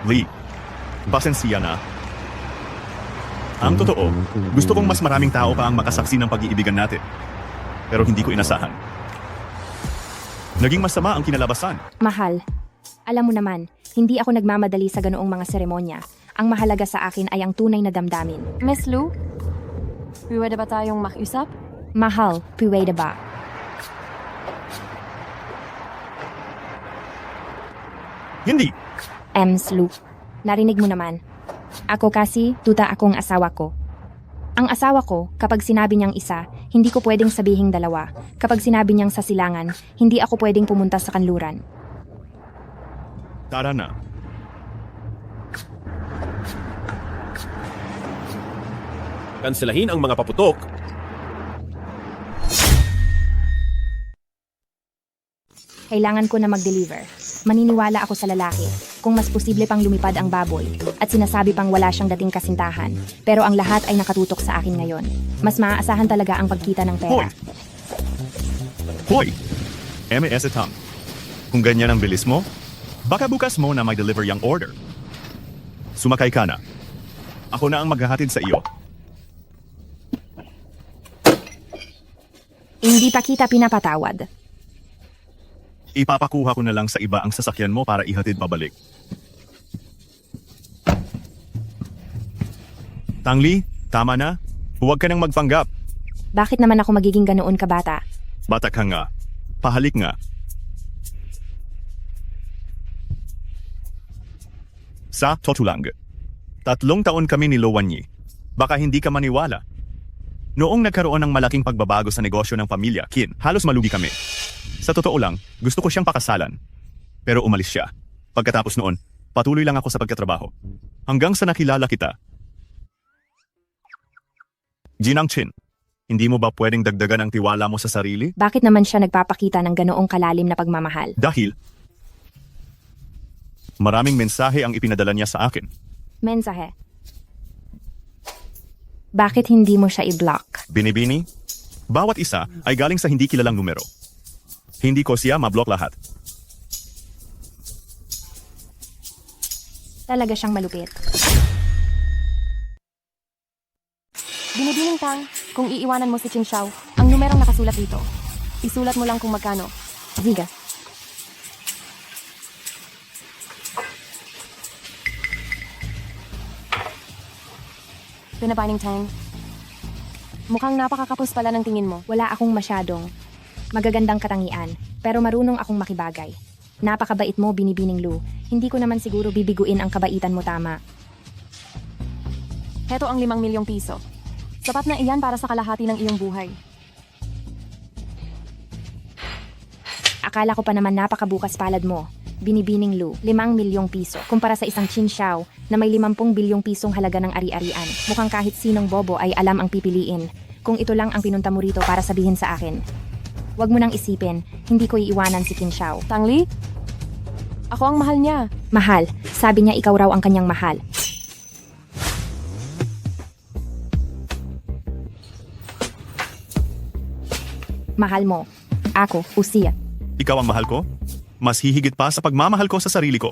Lee, pasensiya na. Ang totoo, gusto kong mas maraming tao pa ang makasaksi ng pag-iibigan natin. Pero hindi ko inasahan. Naging masama ang kinalabasan. Mahal, alam mo naman, hindi ako nagmamadali sa ganoong mga seremonya. Ang mahalaga sa akin ay ang tunay na damdamin. Miss Lu, pwede ba tayong makiusap? Mahal, pwede ba? Hindi. Lu, narinig mo naman. Ako kasi, tuta akong asawa ko. Ang asawa ko, kapag sinabi niyang isa, hindi ko pwedeng sabihing 2. Kapag sinabi niyang sa silangan, hindi ako pwedeng pumunta sa kanluran. Tara na. Kanselahin ang mga paputok. Kailangan ko na mag-deliver. Maniniwala ako sa lalaki kung mas posible pang lumipad ang baboy at sinasabi pang wala siyang dating kasintahan. Pero ang lahat ay nakatutok sa akin ngayon. Mas maaasahan talaga ang pagkita ng pera. Hoy! MS Tang. Kung ganyan ang bilis mo, baka bukas mo na may deliver yung order. Sumakay ka na. Ako na ang maghahatid sa iyo. Hindi pa kita pinapatawad. Ipapakuha ko na lang sa iba ang sasakyan mo para ihatid pabalik. Tangli, tama na. Huwag ka nang magpanggap. Bakit naman ako magiging ganoon kabata? Bata ka nga. Pahalik nga. Sa Totulang. 3 taon kami ni Lowanyi. Baka hindi ka maniwala. Noong nagkaroon ng malaking pagbabago sa negosyo ng pamilya, Kin, halos malugi kami. Sa totoo lang, gusto ko siyang pakasalan. Pero umalis siya. Pagkatapos noon, patuloy lang ako sa pagkatrabaho. Hanggang sa nakilala kita. Jinang Chin, hindi mo ba pwedeng dagdagan ang tiwala mo sa sarili? Bakit naman siya nagpapakita ng ganoong kalalim na pagmamahal? Dahil maraming mensahe ang ipinadala niya sa akin. Mensahe. Bakit hindi mo siya i-block? Binibini, bawat isa ay galing sa hindi kilalang numero. Hindi ko siya ma-block lahat. Talaga siyang malupit. Binibining Tang, kung iiwanan mo si Qin Xiao, ang numerong nakasulat dito. Isulat mo lang kung magkano. Ziga. Binabining Tang. Mukhang napakakapos pala ng tingin mo. Wala akong masyadong magagandang katangian, pero marunong akong makibagay. Napakabait mo, Binibining Lu. Hindi ko naman siguro bibiguin ang kabaitan mo, tama. Heto ang 5 milyong piso. Sapat na iyan para sa kalahati ng iyong buhay. Akala ko pa naman napakabukas palad mo. Binibining Lu, 5 milyong piso. Kumpara sa isang Qin Xiao na may 50 bilyong pisong halaga ng ari-arian. Mukhang kahit sinong bobo ay alam ang pipiliin. Kung ito lang ang pinunta mo rito para sabihin sa akin. Huwag mo nang isipin, hindi ko iiwanan si Qin Xiao. Tangli? Ako ang mahal niya. Mahal, sabi niya ikaw raw ang kanyang mahal. Mahal mo. Ako, Usia. Ikaw ang mahal ko? Mas hihigit pa sa pagmamahal ko sa sarili ko.